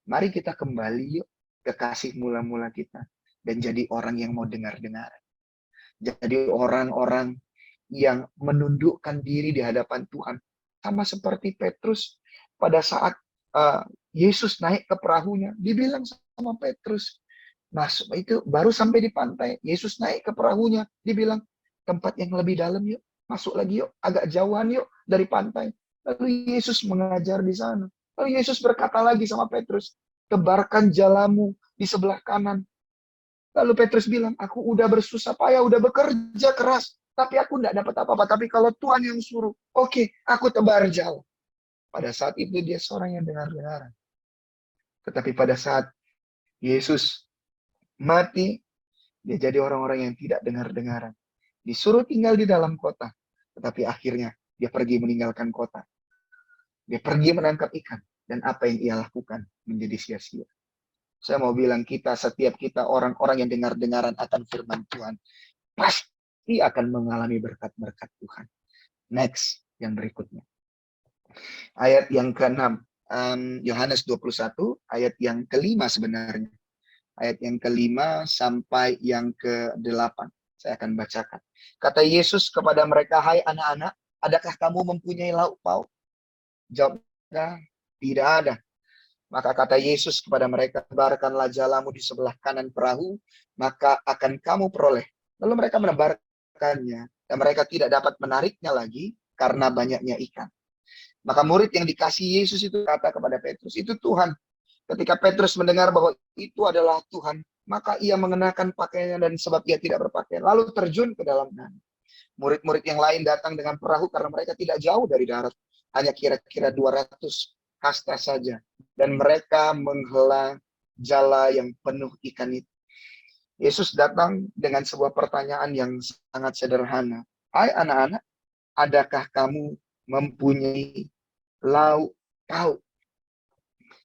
mari kita kembali yuk ke kasih mula-mula kita, dan jadi orang yang mau dengar-dengar. Jadi orang-orang yang menundukkan diri di hadapan Tuhan. Sama seperti Petrus pada saat Yesus naik ke perahunya, dibilang sama Petrus, masuk itu baru sampai di pantai, Yesus naik ke perahunya, dibilang tempat yang lebih dalam yuk, masuk lagi yuk, agak jauhan yuk dari pantai. Lalu Yesus mengajar di sana. Lalu Yesus berkata lagi sama Petrus, tebarkan jalamu di sebelah kanan. Lalu Petrus bilang, aku udah bersusah payah, udah bekerja keras, tapi aku tidak dapat apa-apa. Tapi kalau Tuhan yang suruh, oke, aku tebar jala. Pada saat itu dia seorang yang dengar-dengaran. Tetapi pada saat Yesus mati, dia jadi orang-orang yang tidak dengar-dengaran. Disuruh tinggal di dalam kota, tetapi akhirnya dia pergi meninggalkan kota. Dia pergi menangkap ikan, dan apa yang ia lakukan menjadi sia-sia. Saya mau bilang setiap kita orang-orang yang dengar-dengaran akan firman Tuhan, pasti akan mengalami berkat-berkat Tuhan. Next, yang berikutnya. Ayat yang ke-6, Yohanes 21, ayat yang ke-5 sebenarnya. Ayat yang ke-5 sampai yang ke-8. Saya akan bacakan. Kata Yesus kepada mereka, hai anak-anak, adakah kamu mempunyai lauk pauk? Jawabnya, tidak ada. Maka kata Yesus kepada mereka, tebarkanlah jalamu di sebelah kanan perahu, maka akan kamu peroleh. Lalu mereka menebarkannya, dan mereka tidak dapat menariknya lagi, karena banyaknya ikan. Maka murid yang dikasih Yesus itu kata kepada Petrus, itu Tuhan. Ketika Petrus mendengar bahwa itu adalah Tuhan, maka ia mengenakan pakaiannya, dan sebab ia tidak berpakaian, lalu terjun ke dalam danau. Murid-murid yang lain datang dengan perahu karena mereka tidak jauh dari darat, hanya kira-kira 200 kasta saja. Dan mereka menghela jala yang penuh ikan itu. Yesus datang dengan sebuah pertanyaan yang sangat sederhana. Hai anak-anak, adakah kamu mempunyai lauk pauk?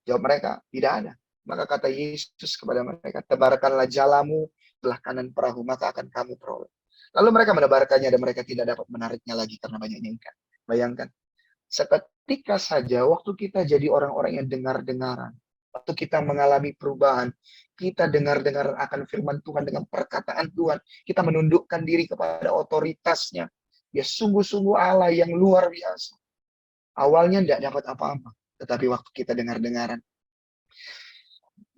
Jawab mereka, tidak ada. Maka kata Yesus kepada mereka, tebarkanlah jalamu sebelah kanan perahu, maka akan kamu peroleh. Lalu mereka menebarkannya, dan mereka tidak dapat menariknya lagi karena banyaknya ikan. Bayangkan, seketika saja waktu kita jadi orang-orang yang dengar-dengaran, waktu kita mengalami perubahan, kita dengar-dengaran akan firman Tuhan dengan perkataan Tuhan, kita menundukkan diri kepada otoritasnya. Dia sungguh-sungguh Allah yang luar biasa. Awalnya tidak dapat apa-apa, tetapi waktu kita dengar-dengaran,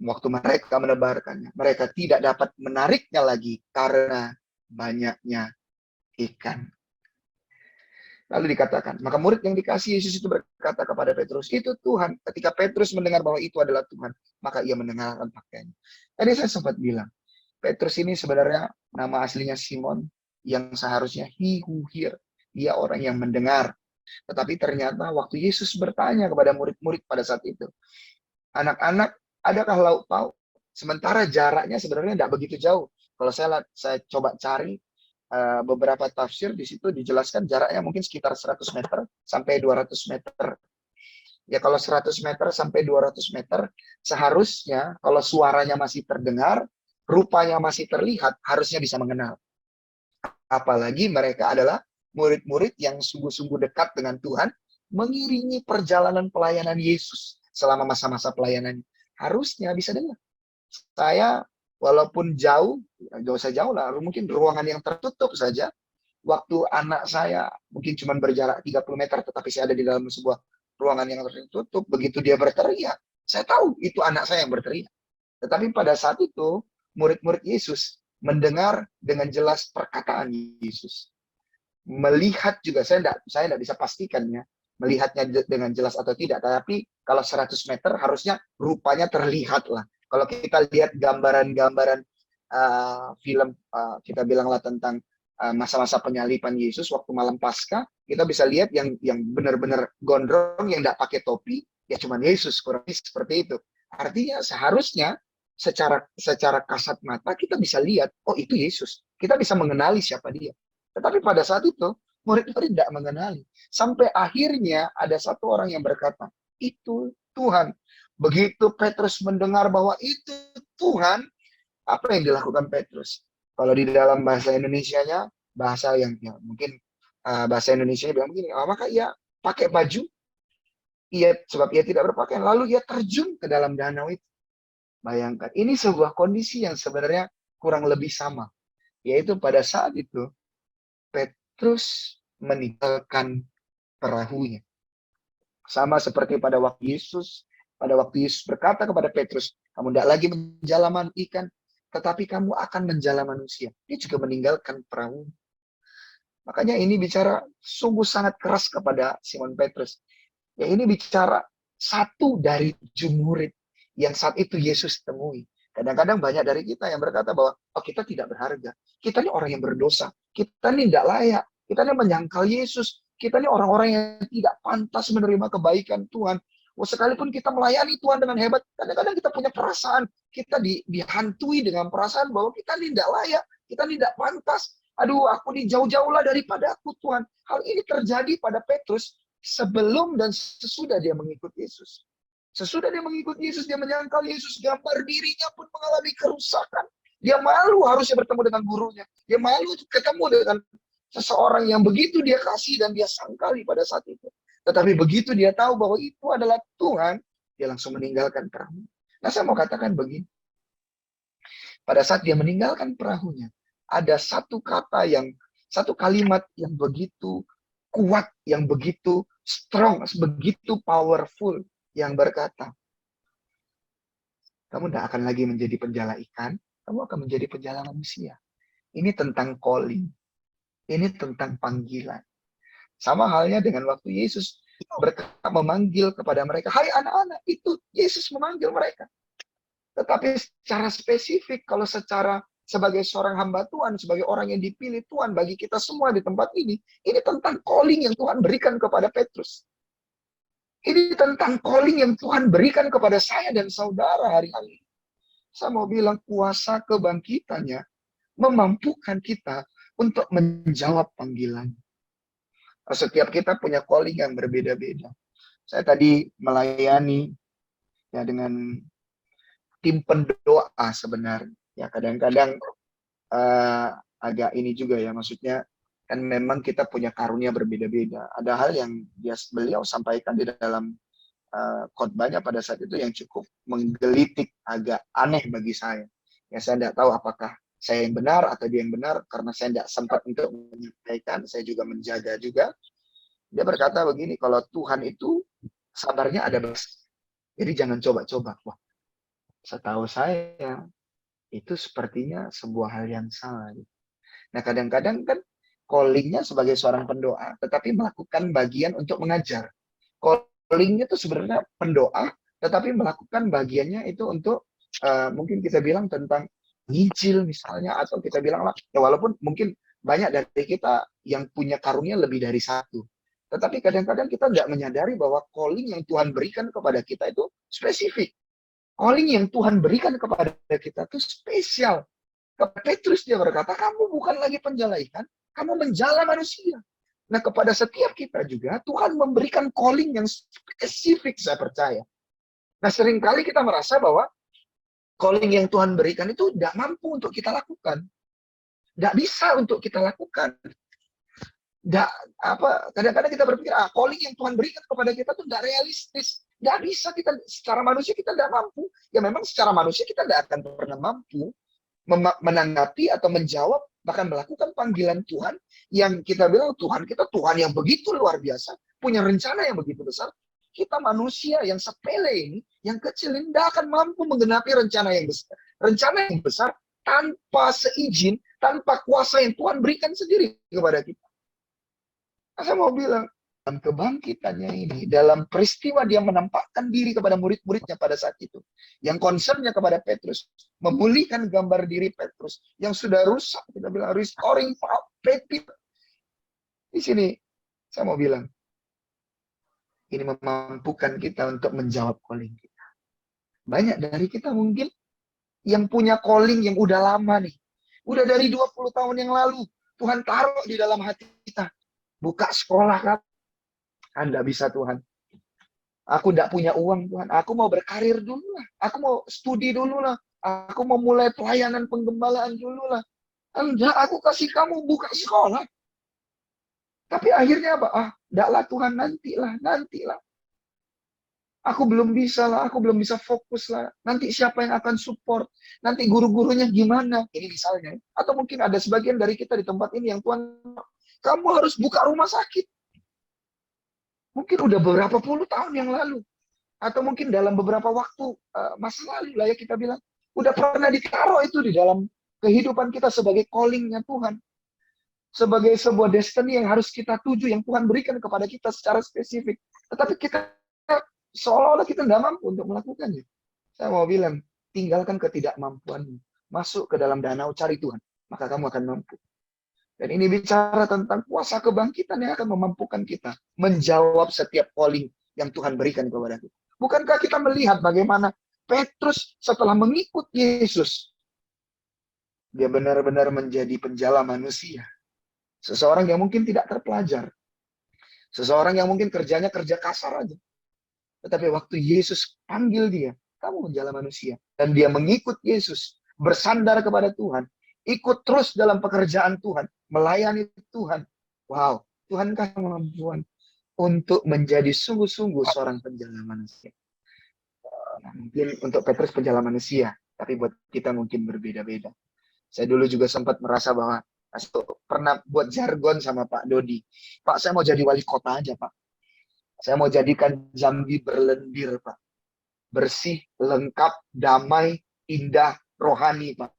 waktu mereka menebarkannya, mereka tidak dapat menariknya lagi karena banyaknya ikan. Lalu dikatakan, maka murid yang dikasih Yesus itu berkata kepada Petrus, itu Tuhan. Ketika Petrus mendengar bahwa itu adalah Tuhan, maka ia mendengarkan pakaiannya. Tadi saya sempat bilang, Petrus ini sebenarnya nama aslinya Simon, yang seharusnya he who hear. Dia orang yang mendengar. Tetapi ternyata waktu Yesus bertanya kepada murid-murid pada saat itu, anak-anak, adakah lauk pauk? Sementara jaraknya sebenarnya tidak begitu jauh. Kalau saya coba cari, beberapa tafsir di situ dijelaskan jaraknya mungkin sekitar 100 meter sampai 200 meter. Ya kalau 100 meter sampai 200 meter, seharusnya kalau suaranya masih terdengar, rupanya masih terlihat, harusnya bisa mengenal. Apalagi mereka adalah murid-murid yang sungguh-sungguh dekat dengan Tuhan, mengiringi perjalanan pelayanan Yesus selama masa-masa pelayanan. Harusnya bisa dengar. Saya walaupun jauh, gak usah jauh lah, mungkin ruangan yang tertutup saja, waktu anak saya mungkin cuma berjarak 30 meter, tetapi saya ada di dalam sebuah ruangan yang tertutup, begitu dia berteriak, saya tahu itu anak saya yang berteriak. Tetapi pada saat itu, murid-murid Yesus mendengar dengan jelas perkataan Yesus. Melihat juga, saya tidak bisa pastikannya, melihatnya dengan jelas atau tidak, tapi kalau 100 meter harusnya rupanya terlihat lah. Kalau kita lihat gambaran-gambaran film, kita bilanglah tentang masa-masa penyaliban Yesus waktu malam Paskah, Kita bisa lihat yang benar-benar gondrong, yang nggak pakai topi, ya cuman Yesus, kurang lebih seperti itu. Artinya seharusnya secara kasat mata kita bisa lihat, oh itu Yesus. Kita bisa mengenali siapa dia. Tetapi pada saat itu, murid-murid tidak mengenali. Sampai akhirnya ada satu orang yang berkata, itu Tuhan. Begitu Petrus mendengar bahwa itu Tuhan, apa yang dilakukan Petrus? Kalau di dalam bahasa Indonesianya, bahasa yang ya, mungkin bahasa Indonesia bilang begini, maka ia pakai baju, sebab ia tidak berpakaian, lalu ia terjun ke dalam danau itu. Bayangkan, ini sebuah kondisi yang sebenarnya kurang lebih sama. Yaitu pada saat itu, Petrus meninggalkan perahunya. Sama seperti pada waktu Yesus berkata kepada Petrus, kamu tidak lagi menjala ikan, tetapi kamu akan menjala manusia. Dia juga meninggalkan perahu. Makanya ini bicara sungguh sangat keras kepada Simon Petrus. Ya ini bicara satu dari 7 murid yang saat itu Yesus temui. Kadang-kadang banyak dari kita yang berkata bahwa oh, kita tidak berharga. Kita ini orang yang berdosa. Kita ini tidak layak. Kita ini menyangkal Yesus. Kita ini orang-orang yang tidak pantas menerima kebaikan Tuhan. Sekalipun kita melayani Tuhan dengan hebat, kadang-kadang kita punya perasaan. Kita dihantui dengan perasaan bahwa kita ini tidak layak. Kita ini tidak pantas. Aduh, aku ini jauh-jauhlah daripada aku Tuhan. Hal ini terjadi pada Petrus sebelum dan sesudah dia mengikuti Yesus. Sesudah dia mengikuti Yesus, dia menyangkal Yesus, gambar dirinya pun mengalami kerusakan. Dia malu harusnya bertemu dengan gurunya. Dia malu ketemu dengan seseorang yang begitu dia kasih dan dia sangkali pada saat itu. Tetapi begitu dia tahu bahwa itu adalah Tuhan, dia langsung meninggalkan perahu. Nah, saya mau katakan begini. Pada saat dia meninggalkan perahunya, ada satu kalimat yang begitu kuat, yang begitu strong, begitu powerful, yang berkata, kamu tidak akan lagi menjadi penjala ikan, kamu akan menjadi penjala manusia. Ini tentang calling. Ini tentang panggilan. Sama halnya dengan waktu Yesus berkata memanggil kepada mereka, hai anak-anak, itu Yesus memanggil mereka. Tetapi secara spesifik, kalau sebagai seorang hamba Tuhan, sebagai orang yang dipilih Tuhan bagi kita semua di tempat ini tentang calling yang Tuhan berikan kepada Petrus. Ini tentang calling yang Tuhan berikan kepada saya dan saudara hari-hari. Saya mau bilang kuasa kebangkitannya memampukan kita untuk menjawab panggilan. Setiap kita punya calling yang berbeda-beda. Saya tadi melayani ya dengan tim pendoa sebenarnya. Ya kadang-kadang agak ini juga ya, maksudnya kan memang kita punya karunia berbeda-beda. Ada hal yang beliau sampaikan di dalam khotbahnya pada saat itu yang cukup menggelitik, agak aneh bagi saya. Ya saya tidak tahu apakah saya yang benar atau dia yang benar, karena saya tidak sempat untuk menyampaikan, saya juga menjaga juga. Dia berkata begini, kalau Tuhan itu sabarnya ada batas. Jadi jangan coba-coba. Wah, setahu saya itu sepertinya sebuah hal yang salah. Nah kadang-kadang kan callingnya sebagai seorang pendoa, tetapi melakukan bagian untuk mengajar. Callingnya itu sebenarnya pendoa, tetapi melakukan bagiannya itu untuk mungkin kita bilang tentang Injil misalnya, atau kita bilang lah, ya walaupun mungkin banyak dari kita yang punya karunia lebih dari satu. Tetapi kadang-kadang kita tidak menyadari bahwa calling yang Tuhan berikan kepada kita itu spesifik. Calling yang Tuhan berikan kepada kita itu spesial. Kepada Petrus dia berkata, kamu bukan lagi penjala ikan, kamu menjala manusia. Nah kepada setiap kita juga Tuhan memberikan calling yang spesifik, saya percaya. Nah seringkali kita merasa bahwa calling yang Tuhan berikan itu tidak mampu untuk kita lakukan. Tidak bisa untuk kita lakukan. Kadang-kadang kita berpikir, calling yang Tuhan berikan kepada kita itu tidak realistis. Tidak bisa, kita secara manusia kita tidak mampu. Ya memang secara manusia kita tidak akan pernah mampu menanggapi atau menjawab, bahkan melakukan panggilan Tuhan yang kita bilang Tuhan kita Tuhan yang begitu luar biasa, punya rencana yang begitu besar. Kita manusia yang sepele ini, yang kecil ini tidak akan mampu menggenapi rencana yang besar. Rencana yang besar tanpa seizin, tanpa kuasa yang Tuhan berikan sendiri kepada kita. Nah, saya mau bilang, dalam kebangkitannya ini, dalam peristiwa dia menampakkan diri kepada murid-muridnya pada saat itu, yang concernnya kepada Petrus, memulihkan gambar diri Petrus yang sudah rusak, kita bilang restoring Petrus. Di sini Saya mau bilang, ini memampukan kita untuk menjawab calling kita. Banyak dari kita mungkin yang punya calling yang udah lama nih. Udah dari 20 tahun yang lalu. Tuhan taruh di dalam hati kita. Buka sekolah, kan? Anda bisa, Tuhan. Aku tidak punya uang, Tuhan. Aku mau berkarir dulu lah. Aku mau studi dulu lah. Aku mau mulai pelayanan penggembalaan dulu lah. Enggak, aku kasih kamu buka sekolah. Tapi akhirnya apa? Enggaklah Tuhan, nantilah. Aku belum bisa lah, aku belum bisa fokus lah. Nanti siapa yang akan support? Nanti guru-gurunya gimana? Ini misalnya. Atau mungkin ada sebagian dari kita di tempat ini yang Tuhan, kamu harus buka rumah sakit. Mungkin udah beberapa puluh tahun yang lalu. Atau mungkin dalam beberapa waktu masa lalu lah ya kita bilang. Udah pernah ditaruh itu di dalam kehidupan kita sebagai callingnya Tuhan. Sebagai sebuah destiny yang harus kita tuju, yang Tuhan berikan kepada kita secara spesifik. Tetapi kita seolah-olah kita tidak mampu untuk melakukannya. Saya mau bilang, tinggalkan ketidakmampuanmu. Masuk ke dalam danau, cari Tuhan. Maka kamu akan mampu. Dan ini bicara tentang kuasa kebangkitan yang akan memampukan kita menjawab setiap calling yang Tuhan berikan kepada kita. Bukankah kita melihat bagaimana Petrus setelah mengikut Yesus, dia benar-benar menjadi penjala manusia. Seseorang yang mungkin tidak terpelajar. Seseorang yang mungkin kerjanya kerja kasar aja. Tetapi waktu Yesus panggil dia, kamu menjala manusia. Dan dia mengikut Yesus, bersandar kepada Tuhan, ikut terus dalam pekerjaan Tuhan, melayani Tuhan. Wow, Tuhan kasih kemampuan untuk menjadi sungguh-sungguh seorang penjala manusia. Mungkin untuk Petrus penjala manusia, tapi buat kita mungkin berbeda-beda. Saya dulu juga sempat merasa bahwa pernah buat jargon sama Pak Dodi. Pak, saya mau jadi wali kota aja, Pak. Saya mau jadikan Jambi berlendir, Pak. Bersih, lengkap, damai, indah, rohani, Pak.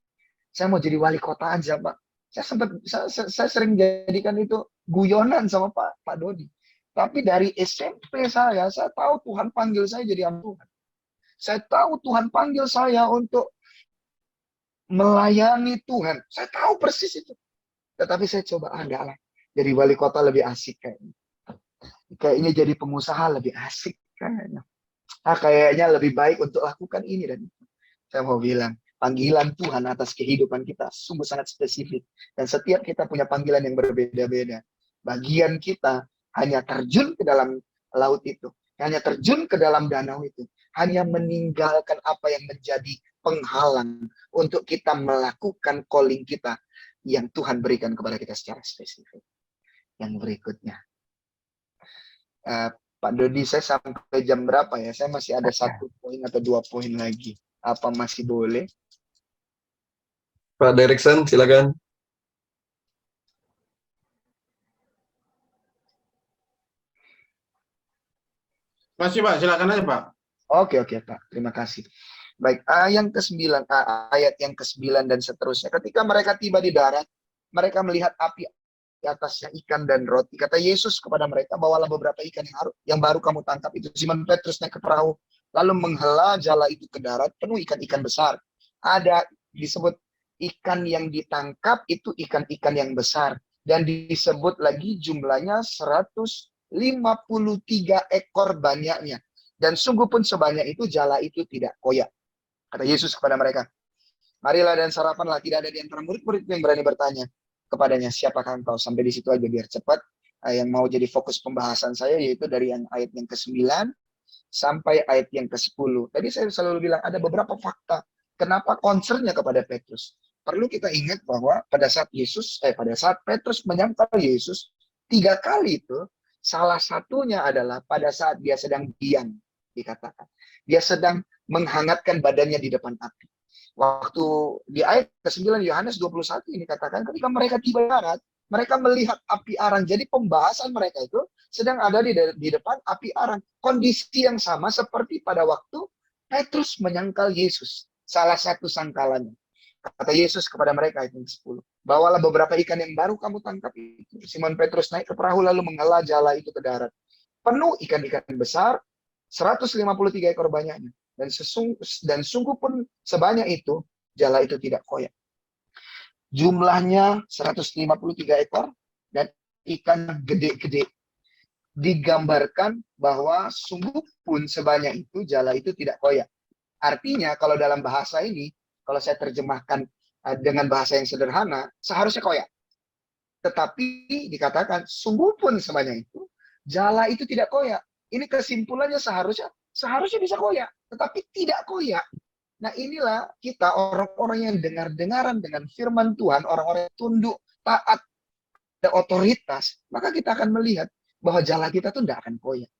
Saya mau jadi wali kota aja, Pak. Saya sering jadikan itu guyonan sama Pak Dodi. Tapi dari SMP saya tahu Tuhan panggil saya jadi anak Tuhan. Saya tahu Tuhan panggil saya untuk melayani Tuhan. Saya tahu persis itu. Tetapi saya coba, enggak lah. Jadi wali kota lebih asik kayaknya. Kayaknya jadi pengusaha lebih asik kayaknya. Kayaknya lebih baik untuk lakukan ini dan itu. Saya mau bilang, panggilan Tuhan atas kehidupan kita sungguh sangat spesifik. Dan setiap kita punya panggilan yang berbeda-beda. Bagian kita hanya terjun ke dalam laut itu. Hanya terjun ke dalam danau itu. Hanya meninggalkan apa yang menjadi penghalang untuk kita melakukan calling kita yang Tuhan berikan kepada kita secara spesifik. Yang berikutnya. Pak Dodi, saya sampai jam berapa ya? Saya masih ada 1 poin atau 2 poin lagi. Apa masih boleh? Pak Derikson, silakan. Masih Pak, silakan aja Pak. Oke Pak. Terima kasih. Baik, yang ke-9, ayat yang ke-9 dan seterusnya. Ketika mereka tiba di darat, mereka melihat api di atasnya ikan dan roti. Kata Yesus kepada mereka, bawalah beberapa ikan yang baru kamu tangkap itu. Simon Petrus naik ke perahu, lalu menghela jala itu ke darat, penuh ikan-ikan besar. Ada disebut ikan yang ditangkap itu ikan-ikan yang besar. Dan disebut lagi jumlahnya 153 ekor banyaknya. Dan sungguh pun sebanyak itu jala itu tidak koyak. Kata Yesus kepada mereka, marilah dan sarapanlah. Tidak ada di antara murid-murid yang berani bertanya kepadanya, siapakah engkau? Sampai di situ aja biar cepat. Yang mau jadi fokus pembahasan saya yaitu dari ayat yang ke-9 sampai ayat yang ke-10. Tadi saya selalu bilang ada beberapa fakta kenapa concernnya kepada Petrus. Perlu kita ingat bahwa pada saat Petrus menyangkal Yesus 3 kali itu, salah satunya adalah pada saat dia sedang diam, dikatakan. Dia sedang menghangatkan badannya di depan api. Waktu di ayat ke-9 Yohanes 21 ini katakan ketika mereka tiba di darat, mereka melihat api arang. Jadi pembahasan mereka itu sedang ada di depan api arang. Kondisi yang sama seperti pada waktu Petrus menyangkal Yesus. Salah satu sangkalannya. Kata Yesus kepada mereka ayat 10. Bawalah beberapa ikan yang baru kamu tangkap itu. Simon Petrus naik ke perahu lalu menghela jala itu ke darat. Penuh ikan-ikan besar, 153 ekor banyaknya. Dan sungguh pun sebanyak itu, jala itu tidak koyak. Jumlahnya 153 ekor dan ikan gede-gede. digambarkan bahwa sungguh pun sebanyak itu jala itu tidak koyak. Artinya kalau dalam bahasa ini, kalau saya terjemahkan dengan bahasa yang sederhana, seharusnya koyak. Tetapi dikatakan sungguh pun sebanyak itu, jala itu tidak koyak. Ini kesimpulannya seharusnya bisa koyak, tetapi tidak koyak. Nah inilah kita orang-orang yang dengar-dengaran dengan firman Tuhan, orang-orang yang tunduk, taat, ada otoritas, maka kita akan melihat bahwa jala kita tuh tidak akan koyak.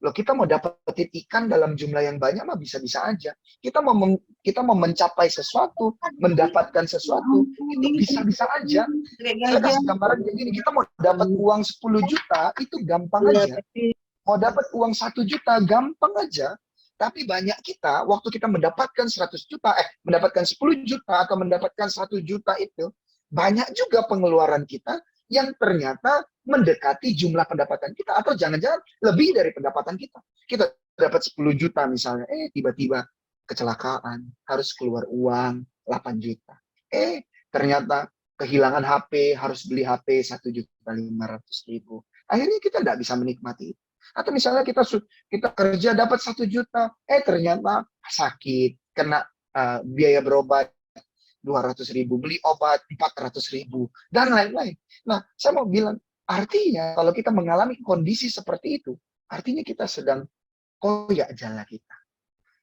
Loh, kita mau dapetin ikan dalam jumlah yang banyak mah bisa-bisa aja. Kita mau mencapai sesuatu, mendapatkan sesuatu, itu bisa-bisa aja. Saya kasih gambaran kayak gini, kita mau dapat uang 10 juta, itu gampang aja. Mau dapat uang 1 juta, gampang aja. Tapi banyak kita, waktu kita mendapatkan 100 juta, mendapatkan 10 juta, atau mendapatkan 1 juta itu, banyak juga pengeluaran kita yang ternyata mendekati jumlah pendapatan kita, atau jangan-jangan lebih dari pendapatan kita. Kita dapat 10 juta misalnya, tiba-tiba kecelakaan, harus keluar uang 8 juta. Ternyata kehilangan HP, harus beli HP 1.500.000. Akhirnya kita tidak bisa menikmati itu. Atau misalnya kita kerja dapat 1 juta, ternyata sakit, kena biaya berobat 200.000, beli obat 400.000, dan lain-lain. Nah, saya mau bilang, artinya kalau kita mengalami kondisi seperti itu, artinya kita sedang koyak jala kita.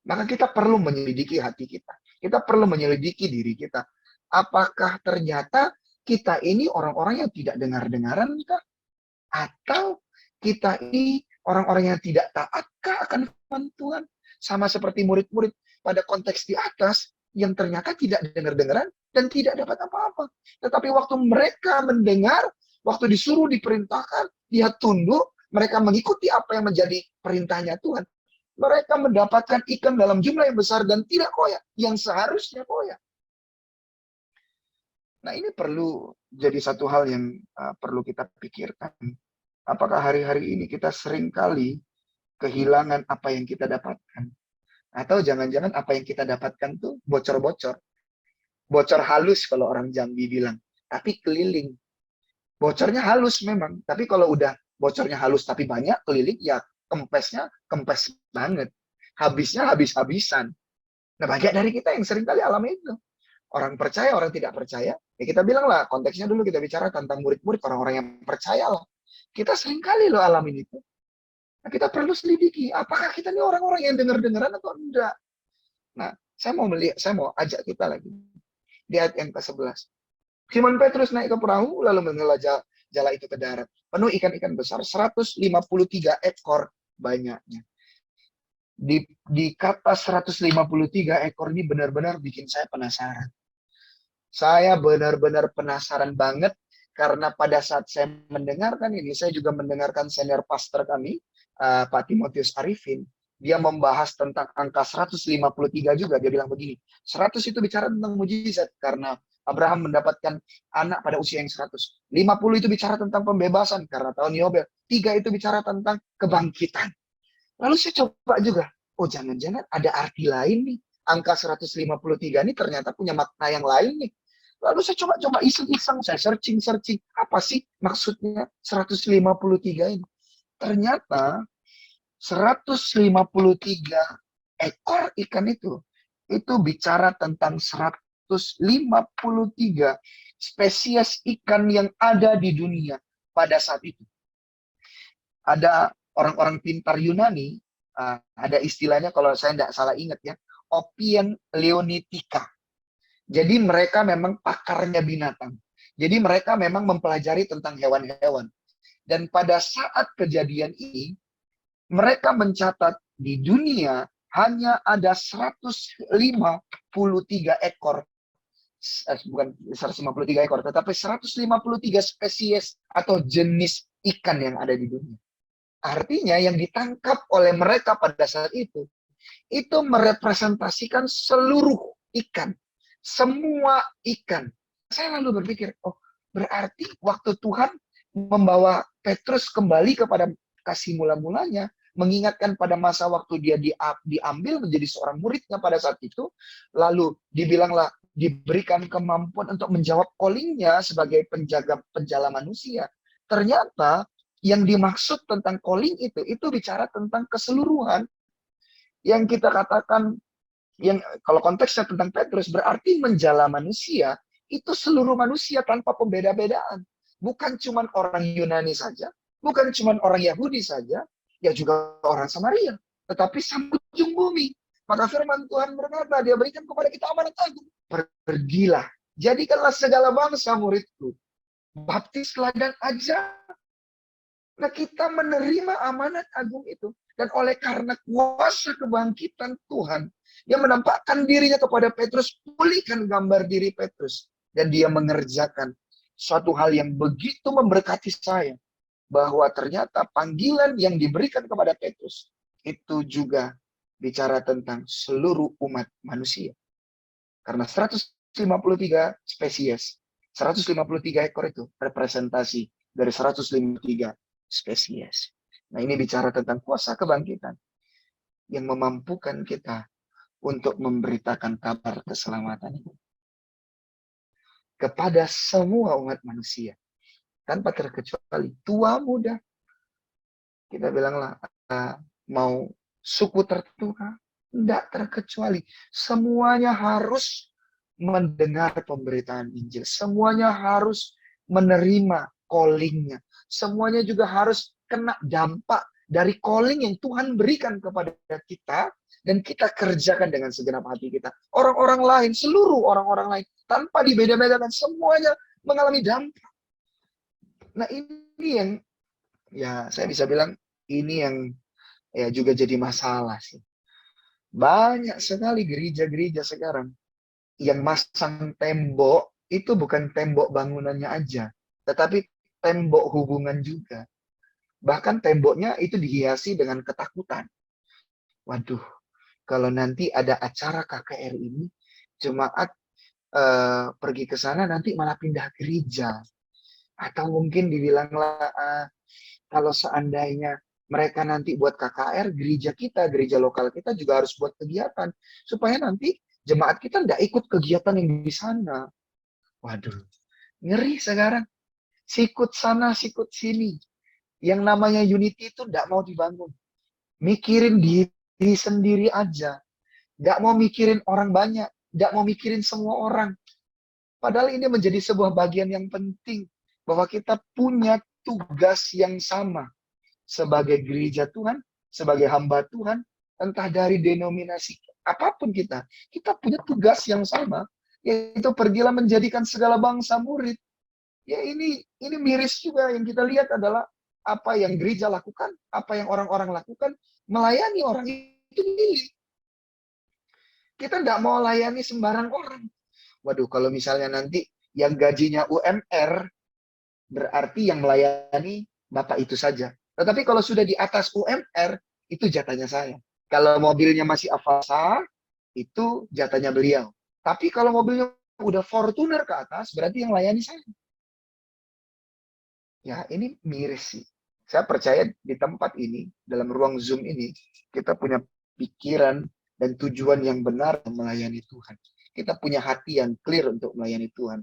Maka kita perlu menyelidiki hati kita. Kita perlu menyelidiki diri kita. Apakah ternyata kita ini orang-orang yang tidak dengar-dengaran kah? Atau kita ini orang-orang yang tidak taatkah akan firman Tuhan? Sama seperti murid-murid pada konteks di atas, yang ternyata tidak dengar-dengaran dan tidak dapat apa-apa. Tetapi waktu mereka mendengar, waktu disuruh diperintahkan, dia tunduk, mereka mengikuti apa yang menjadi perintahnya Tuhan. Mereka mendapatkan ikan dalam jumlah yang besar dan tidak koyak, yang seharusnya koyak. Nah, ini perlu jadi satu hal yang perlu kita pikirkan. Apakah hari-hari ini kita seringkali kehilangan apa yang kita dapatkan? Atau jangan-jangan apa yang kita dapatkan tuh bocor-bocor. Bocor halus kalau orang Jambi bilang. Tapi keliling. Bocornya halus memang. Tapi kalau udah bocornya halus tapi banyak keliling, ya kempesnya kempes banget. Habisnya habis-habisan. Nah, banyak dari kita yang seringkali alami itu. Orang percaya, orang tidak percaya. Ya kita bilang lah, konteksnya dulu kita bicara tentang murid-murid, orang-orang yang percaya lah. Kita seringkali loh alamin itu. Nah, kita perlu selidiki, apakah kita ini orang-orang yang dengar-dengaran atau enggak. Nah, saya mau ajak kita lagi. Di ayat yang ke-11. Simon Petrus naik ke perahu, lalu menghela jala itu ke darat. Penuh ikan-ikan besar, 153 ekor banyaknya. Di kata 153 ekor ini benar-benar bikin saya penasaran. Saya benar-benar penasaran banget, karena pada saat saya mendengarkan ini, saya juga mendengarkan senior pastor kami, Pak Timotius Arifin, dia membahas tentang angka 153 juga. Dia bilang begini, 100 itu bicara tentang mujizat, karena Abraham mendapatkan anak pada usia yang 100. 50 itu bicara tentang pembebasan, karena tahun Yobel. 3 itu bicara tentang kebangkitan. Lalu saya coba juga, jangan-jangan ada arti lain nih. Angka 153 ini ternyata punya makna yang lain nih. Lalu saya coba iseng-iseng, saya searching. Apa sih maksudnya 153 ini? Ternyata 153 ekor ikan itu bicara tentang 153 spesies ikan yang ada di dunia pada saat itu. Ada orang-orang pintar Yunani, ada istilahnya kalau saya tidak salah ingat ya, Opien Leonitica. Jadi mereka memang pakarnya binatang. Jadi mereka memang mempelajari tentang hewan-hewan. Dan pada saat kejadian ini, mereka mencatat di dunia hanya ada 153 ekor, bukan 153 ekor, tetapi 153 spesies atau jenis ikan yang ada di dunia. Artinya yang ditangkap oleh mereka pada saat itu merepresentasikan seluruh ikan, semua ikan. Saya lalu berpikir, berarti waktu Tuhan membawa Petrus kembali kepada kasih mula-mulanya, mengingatkan pada masa waktu dia diambil menjadi seorang muridnya pada saat itu, lalu dibilanglah diberikan kemampuan untuk menjawab callingnya sebagai penjaga penjala manusia. Ternyata yang dimaksud tentang calling itu bicara tentang keseluruhan. Yang kita katakan, yang kalau konteksnya tentang Petrus, berarti menjala manusia, itu seluruh manusia tanpa pembeda-bedaan. Bukan cuma orang Yunani saja, bukan cuma orang Yahudi saja, ya juga orang Samaria, tetapi sampai ujung bumi. Maka firman Tuhan berkata, dia berikan kepada kita amanat agung. Pergilah, jadikanlah segala bangsa muridku. Baptislah dan ajar. Nah, kita menerima amanat agung itu. Dan oleh karena kuasa kebangkitan Tuhan yang menampakkan dirinya kepada Petrus, pulihkan gambar diri Petrus. Dan dia mengerjakan suatu hal yang begitu memberkati saya. Bahwa ternyata panggilan yang diberikan kepada Petrus itu juga bicara tentang seluruh umat manusia. Karena 153 spesies, 153 ekor itu representasi dari 153 spesies. Nah, ini bicara tentang kuasa kebangkitan yang memampukan kita untuk memberitakan kabar keselamatan itu kepada semua umat manusia tanpa terkecuali, tua muda. Kita bilanglah mau suku tertentu, tidak terkecuali. Semuanya harus mendengar pemberitaan Injil. Semuanya harus menerima callingnya. Semuanya juga harus kena dampak dari calling yang Tuhan berikan kepada kita. Dan kita kerjakan dengan segenap hati kita. Orang-orang lain, seluruh orang-orang lain, tanpa dibeda-bedakan, semuanya mengalami dampak. Nah, ini yang, ya saya bisa bilang, ini yang ya juga jadi masalah sih. Banyak sekali gereja-gereja sekarang yang masang tembok itu bukan tembok bangunannya aja, tetapi tembok hubungan juga. Bahkan temboknya itu dihiasi dengan ketakutan. Waduh, kalau nanti ada acara KKR ini, jemaat pergi ke sana nanti malah pindah gereja. Atau mungkin dibilanglah kalau seandainya mereka nanti buat KKR, gereja kita, gereja lokal kita juga harus buat kegiatan. Supaya nanti jemaat kita tidak ikut kegiatan yang di sana. Waduh, ngeri sekarang. Sikut sana, sikut sini. Yang namanya unity itu tidak mau dibangun. Mikirin diri sendiri aja. Tidak mau mikirin orang banyak. Tidak mau mikirin semua orang. Padahal ini menjadi sebuah bagian yang penting. Bahwa kita punya tugas yang sama. Sebagai gereja Tuhan, sebagai hamba Tuhan, entah dari denominasi apapun kita punya tugas yang sama, yaitu pergilah menjadikan segala bangsa murid. Ya ini miris juga yang kita lihat adalah apa yang gereja lakukan, apa yang orang-orang lakukan, melayani orang itu milih. Kita tidak mau layani sembarang orang. Waduh, kalau misalnya nanti yang gajinya UMR, berarti yang melayani Bapak itu saja. Tetapi kalau sudah di atas UMR, itu jatahnya saya. Kalau mobilnya masih Avanza, itu jatahnya beliau. Tapi kalau mobilnya udah Fortuner ke atas, berarti yang layani saya. Ya, ini miris sih. Saya percaya di tempat ini, dalam ruang Zoom ini, kita punya pikiran dan tujuan yang benar melayani Tuhan. Kita punya hati yang clear untuk melayani Tuhan.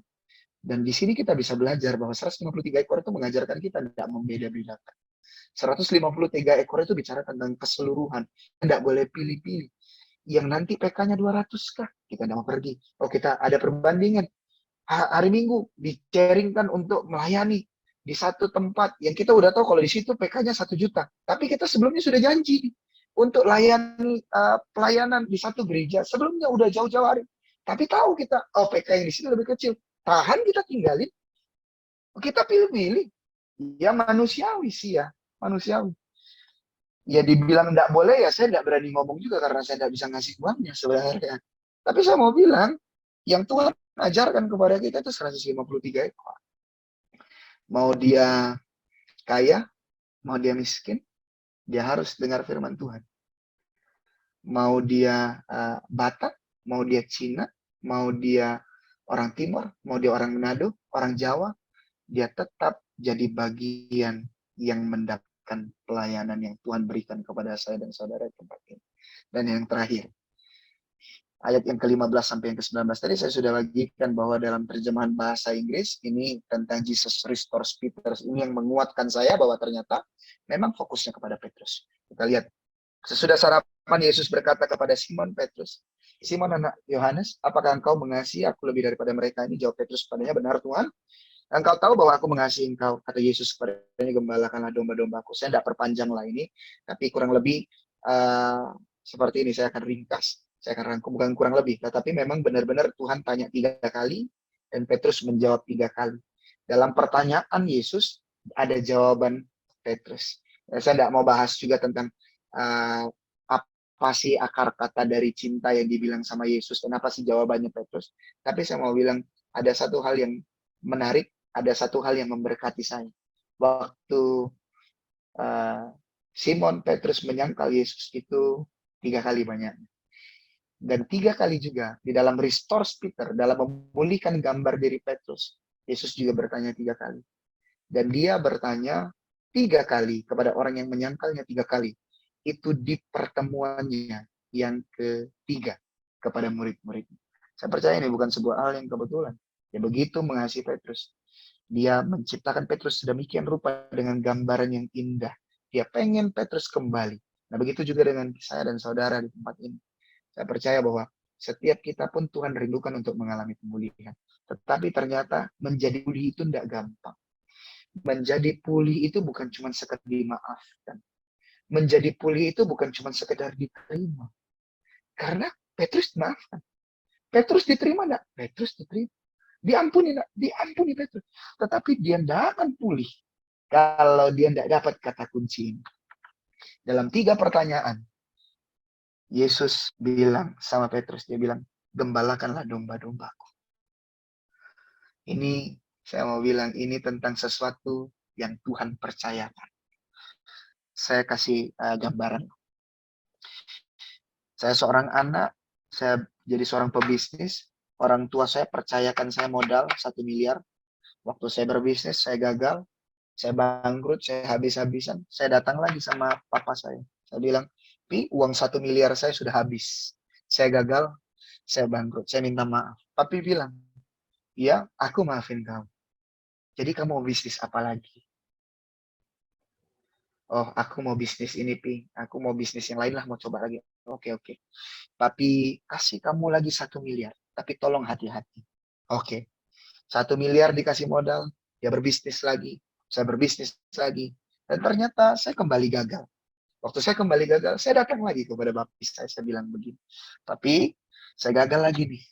Dan di sini kita bisa belajar bahwa 153 ekor itu mengajarkan kita tidak membeda-bedakan. 153 ekor itu bicara tentang keseluruhan. Tidak boleh pilih-pilih. Yang nanti PK-nya 200 kah? Kita tidak mau pergi. Oh, kita ada perbandingan. Hari Minggu di-sharingkan untuk melayani di satu tempat yang kita udah tahu kalau di situ PK-nya 1 juta. Tapi kita sebelumnya sudah janji untuk layani pelayanan di satu gereja. Sebelumnya udah jauh-jauh hari. Tapi tahu kita, oh PK yang di sini lebih kecil. Tahan, kita tinggalin. Kita pilih-pilih. Ya manusiawi sih ya. Manusiawi. Ya dibilang tidak boleh ya saya tidak berani ngomong juga karena saya tidak bisa ngasih uangnya sebenarnya. Tapi saya mau bilang, yang Tuhan ajarkan kepada kita itu 153 ekor. Mau dia kaya, mau dia miskin, dia harus dengar firman Tuhan. Mau dia Batak, mau dia Cina, mau dia orang Timur, mau dia orang Manado, orang Jawa, dia tetap jadi bagian yang mendapatkan pelayanan yang Tuhan berikan kepada saya dan saudara di tempat ini. Dan yang terakhir, ayat yang ke-15 sampai yang ke-19. Tadi saya sudah bagikan bahwa dalam terjemahan bahasa Inggris ini tentang Jesus restores Peter, ini yang menguatkan saya bahwa ternyata memang fokusnya kepada Petrus. Kita lihat, sesudah sarapan Yesus berkata kepada Simon Petrus, Simon anak Yohanes, apakah engkau mengasihi aku lebih daripada mereka ini? Jawab Petrus padanya, benar Tuhan. Engkau tahu bahwa aku mengasihi engkau. Kata Yesus kepadanya, gembalakanlah domba-dombaku. Saya tidak perpanjang lah ini, tapi kurang lebih seperti ini. Saya akan ringkas. Saya akan rangkum, bukan kurang lebih. Tetapi memang benar-benar Tuhan tanya 3 kali, dan Petrus menjawab 3 kali. Dalam pertanyaan Yesus, ada jawaban Petrus. Saya tidak mau bahas juga tentang apa sih akar kata dari cinta yang dibilang sama Yesus, kenapa sih jawabannya Petrus. Tapi saya mau bilang, ada satu hal yang menarik, ada satu hal yang memberkati saya. Waktu Simon Petrus menyangkal Yesus itu 3 kali banyak. Dan 3 kali juga di dalam restore Peter, dalam memulihkan gambar diri Petrus, Yesus juga bertanya 3 kali. Dan dia bertanya 3 kali kepada orang yang menyangkalnya 3 kali. Itu di pertemuannya yang ketiga kepada murid-muridnya. Saya percaya ini bukan sebuah hal yang kebetulan. Dia begitu mengasihi Petrus. Dia menciptakan Petrus sedemikian rupa dengan gambaran yang indah. Dia pengen Petrus kembali. Nah, begitu juga dengan saya dan saudara di tempat ini. Saya percaya bahwa setiap kita pun Tuhan rindukan untuk mengalami pemulihan. Tetapi ternyata menjadi pulih itu tidak gampang. Menjadi pulih itu bukan cuma sekedar dimaafkan. Menjadi pulih itu bukan cuma sekedar diterima. Karena Petrus dimaafkan. Petrus diterima enggak? Petrus diterima. Diampuni enggak? Diampuni Petrus. Tetapi dia tidak akan pulih kalau dia tidak dapat kata kunci ini. Dalam 3 pertanyaan, Yesus bilang sama Petrus, dia bilang, gembalakanlah domba-dombaku. Ini, saya mau bilang, ini tentang sesuatu yang Tuhan percayakan. Saya kasih gambaran. Saya seorang anak, saya jadi seorang pebisnis, orang tua saya percayakan saya modal 1 miliar. Waktu saya berbisnis, saya gagal, saya bangkrut, saya habis-habisan. Saya datang lagi sama papa saya. Saya bilang, Pi, uang 1 miliar saya sudah habis. Saya gagal, saya bangkrut, saya minta maaf. Papi bilang, iya, aku maafin kamu. Jadi kamu mau bisnis apa lagi? Oh, aku mau bisnis ini, Pi. Aku mau bisnis yang lain lah, mau coba lagi. Oke. Papi kasih kamu lagi 1 miliar. Tapi tolong hati-hati. Oke. 1 miliar dikasih modal, dia berbisnis lagi. Saya berbisnis lagi. Dan ternyata saya kembali gagal. Waktu saya kembali gagal, saya datang lagi kepada bapak saya bilang begini. Tapi saya gagal lagi nih.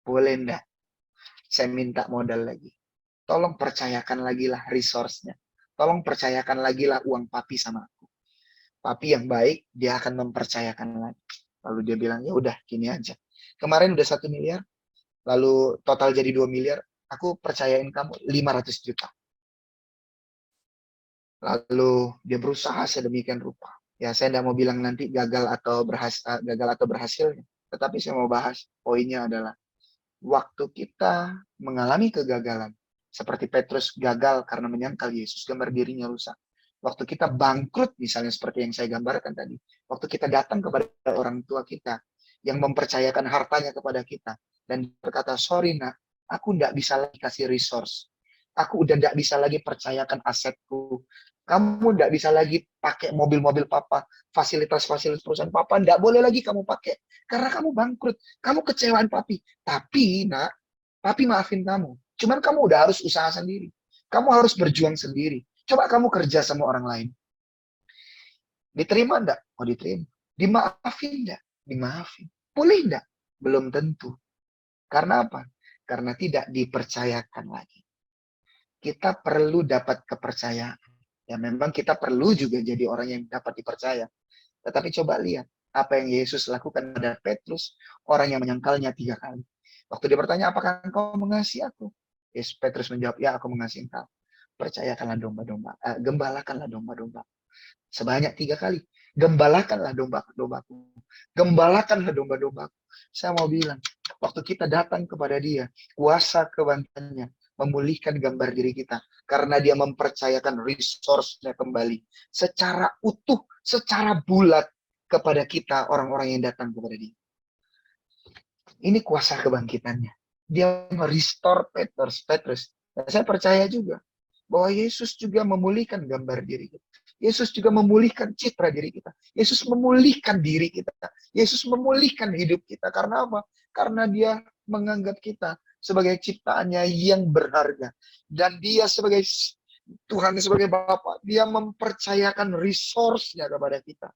Boleh enggak? Saya minta modal lagi. Tolong percayakan lagi lah resource-nya. Tolong percayakan lagi lah uang papi sama aku. Papi yang baik, dia akan mempercayakan lagi. Lalu dia bilang, ya udah gini aja. Kemarin udah 1 miliar, lalu total jadi 2 miliar, aku percayain kamu 500 juta. Lalu dia berusaha sedemikian rupa. Ya, saya tidak mau bilang nanti gagal atau berhasilnya. Tetapi saya mau bahas poinnya adalah waktu kita mengalami kegagalan, seperti Petrus gagal karena menyangkal Yesus, gambar dirinya rusak. Waktu kita bangkrut, misalnya seperti yang saya gambarkan tadi. Waktu kita datang kepada orang tua kita, yang mempercayakan hartanya kepada kita, dan berkata, sorry nak, aku tidak bisa lagi kasih resource. Aku udah tidak bisa lagi percayakan asetku. Kamu tidak bisa lagi pakai mobil-mobil papa, fasilitas-fasilitas perusahaan papa, tidak boleh lagi kamu pakai. Karena kamu bangkrut, kamu kecewaan papi. Tapi nak, papi maafin kamu. Cuman kamu udah harus usaha sendiri. Kamu harus berjuang sendiri. Coba kamu kerja sama orang lain. Diterima enggak? Oh diterima. Dimaafin enggak? Dimaafin. Boleh enggak? Belum tentu. Karena apa? Karena tidak dipercayakan lagi. Kita perlu dapat kepercayaan. Ya memang kita perlu juga jadi orang yang dapat dipercaya. Tetapi coba lihat apa yang Yesus lakukan pada Petrus, orang yang menyangkalnya 3 kali. Waktu dia bertanya, apakah engkau mengasihi aku? Yesus Petrus menjawab, ya aku mengasihi engkau. Percayakanlah domba-domba, gembalakanlah domba-domba. Sebanyak 3 kali. Gembalakanlah domba-dombaku. Gembalakanlah domba-dombaku. Saya mau bilang, waktu kita datang kepada dia, kuasa kebangkitannya memulihkan gambar diri kita. Karena dia mempercayakan resource-nya kembali. Secara utuh, secara bulat kepada kita, orang-orang yang datang kepada dia. Ini kuasa kebangkitannya. Dia merestore Petrus. Dan saya percaya juga bahwa Yesus juga memulihkan gambar diri kita. Yesus juga memulihkan citra diri kita. Yesus memulihkan diri kita. Yesus memulihkan hidup kita. Karena apa? Karena dia menganggap kita sebagai ciptaannya yang berharga. Dan dia sebagai Tuhan, sebagai Bapa, dia mempercayakan resource-nya kepada kita.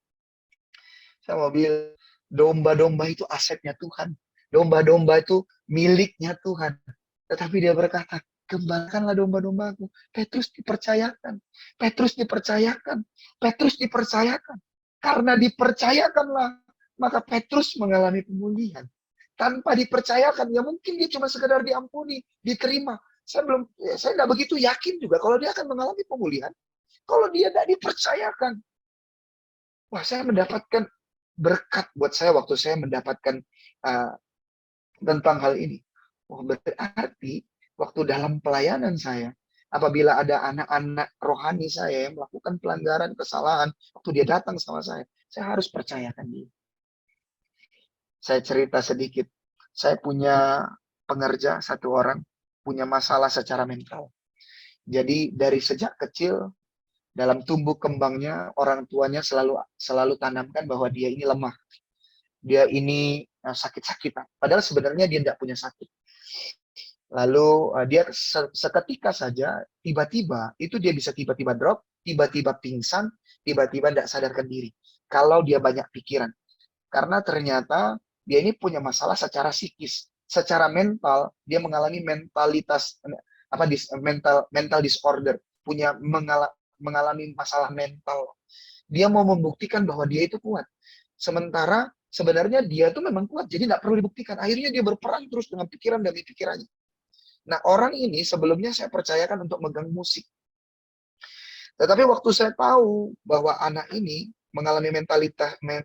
Saya mau bilang, domba-domba itu asetnya Tuhan. Domba-domba itu miliknya Tuhan. Tetapi dia berkata, kembalikanlah domba-dombaku. Petrus dipercayakan. Petrus dipercayakan. Petrus dipercayakan. Karena dipercayakanlah, maka Petrus mengalami pemulihan. Tanpa dipercayakan, ya mungkin dia cuma sekedar diampuni, diterima. Saya nggak begitu yakin juga kalau dia akan mengalami pemulihan. Kalau dia tidak dipercayakan. Wah, saya mendapatkan berkat buat saya waktu saya mendapatkan tentang hal ini. Wah, berarti waktu dalam pelayanan saya, apabila ada anak-anak rohani saya yang melakukan pelanggaran, kesalahan, waktu dia datang sama saya harus percayakan dia. Saya cerita sedikit. Saya punya pengerja satu orang, punya masalah secara mental. Jadi dari sejak kecil, dalam tumbuh kembangnya, orang tuanya selalu tanamkan bahwa dia ini lemah. Dia ini sakit-sakitan. Padahal sebenarnya dia tidak punya sakit. Lalu dia seketika saja, tiba-tiba, itu dia bisa tiba-tiba drop, tiba-tiba pingsan, tiba-tiba tidak sadarkan diri. Kalau dia banyak pikiran. Karena ternyata dia ini punya masalah secara psikis. Secara mental, dia mengalami mental disorder. Mengalami masalah mental. Dia mau membuktikan bahwa dia itu kuat. Sementara sebenarnya dia itu memang kuat, jadi tidak perlu dibuktikan. Akhirnya dia berperang terus dengan pikiran demi pikirannya. Nah, orang ini sebelumnya saya percayakan untuk megang musik. Tetapi waktu saya tahu bahwa anak ini mengalami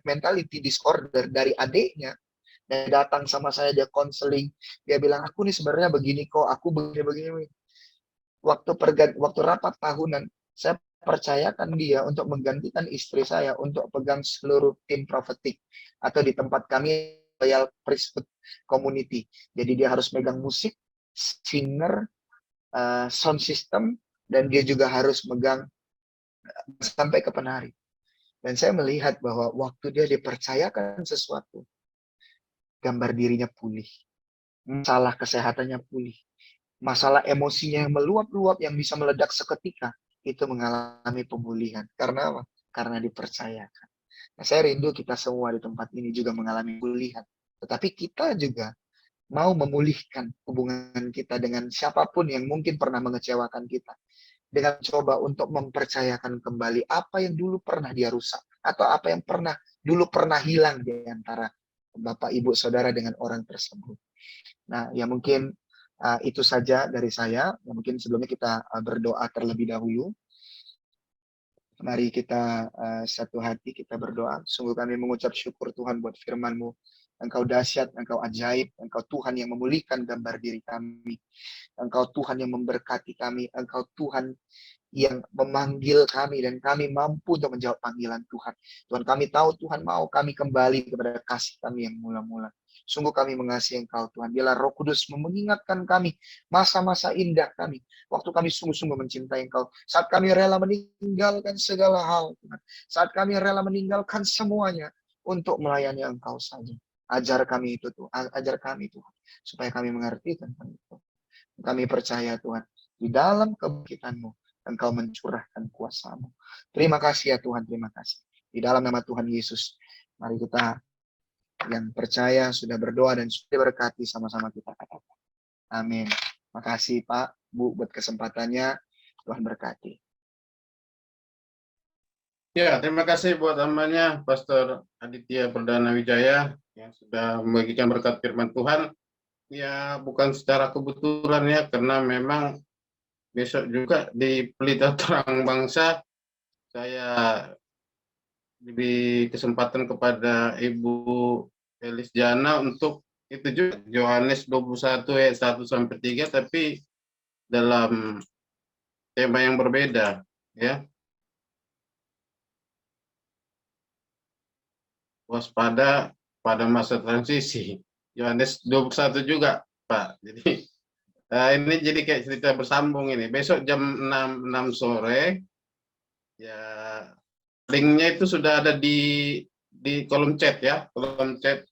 mentality disorder dari adiknya, dan datang sama saya, dia konseling, dia bilang, aku nih sebenarnya begini kok, aku begini. Waktu rapat tahunan, saya percayakan dia untuk menggantikan istri saya untuk pegang seluruh tim prophetic atau di tempat kami Royal Priesthood Community. Jadi dia harus megang musik, singer, sound system, dan dia juga harus megang sampai ke penari. Dan saya melihat bahwa waktu dia dipercayakan sesuatu, gambar dirinya pulih, masalah kesehatannya pulih, masalah emosinya yang meluap-luap yang bisa meledak seketika, itu mengalami pemulihan. Karena apa? Karena dipercayakan. Nah, saya rindu kita semua di tempat ini juga mengalami pemulihan. Tetapi kita juga mau memulihkan hubungan kita dengan siapapun yang mungkin pernah mengecewakan kita. Dengan coba untuk mempercayakan kembali apa yang dulu pernah dia rusak. Atau apa yang dulu pernah hilang di antara Bapak, Ibu, Saudara dengan orang tersebut. Nah, ya mungkin itu saja dari saya. Ya, mungkin sebelumnya kita berdoa terlebih dahulu. Mari kita satu hati kita berdoa. Sungguh kami mengucap syukur Tuhan buat firman-Mu. Engkau dahsyat, Engkau ajaib, Engkau Tuhan yang memulihkan gambar diri kami. Engkau Tuhan yang memberkati kami, Engkau Tuhan yang memanggil kami dan kami mampu untuk menjawab panggilan Tuhan. Tuhan, kami tahu Tuhan mau kami kembali kepada kasih kami yang mula-mula. Sungguh kami mengasihi Engkau Tuhan. Biarlah Roh Kudus mengingatkan kami masa-masa indah kami. Waktu kami sungguh-sungguh mencintai Engkau. Saat kami rela meninggalkan segala hal, Tuhan. Saat kami rela meninggalkan semuanya untuk melayani Engkau saja. Ajar kami itu Tuhan. Ajar kami Tuhan. Supaya kami mengerti tentang itu. Kami percaya Tuhan. Di dalam kebangkitan-Mu, Engkau mencurahkan kuasa-Mu. Terima kasih ya Tuhan. Terima kasih. Di dalam nama Tuhan Yesus. Mari kita yang percaya sudah berdoa dan sudah berkati sama-sama kita katakan. Amin. Makasih Pak, Bu buat kesempatannya. Tuhan berkati. Ya, terima kasih buat hambanya Pastor Aditya Perdana Wijaya yang sudah membagikan berkat firman Tuhan. Ya, bukan secara kebetulan ya, karena memang besok juga di Pelita Terang Bangsa saya diberi kesempatan kepada Ibu Elis Jana untuk itu juga Yohanes 21 ayat 1 sampai 3, tapi dalam tema yang berbeda ya. Waspada pada masa transisi. Yohanes 21 juga, Pak. Jadi ini jadi kayak cerita bersambung ini. Besok jam 6 sore, ya linknya itu sudah ada di kolom chat ya, kolom chat.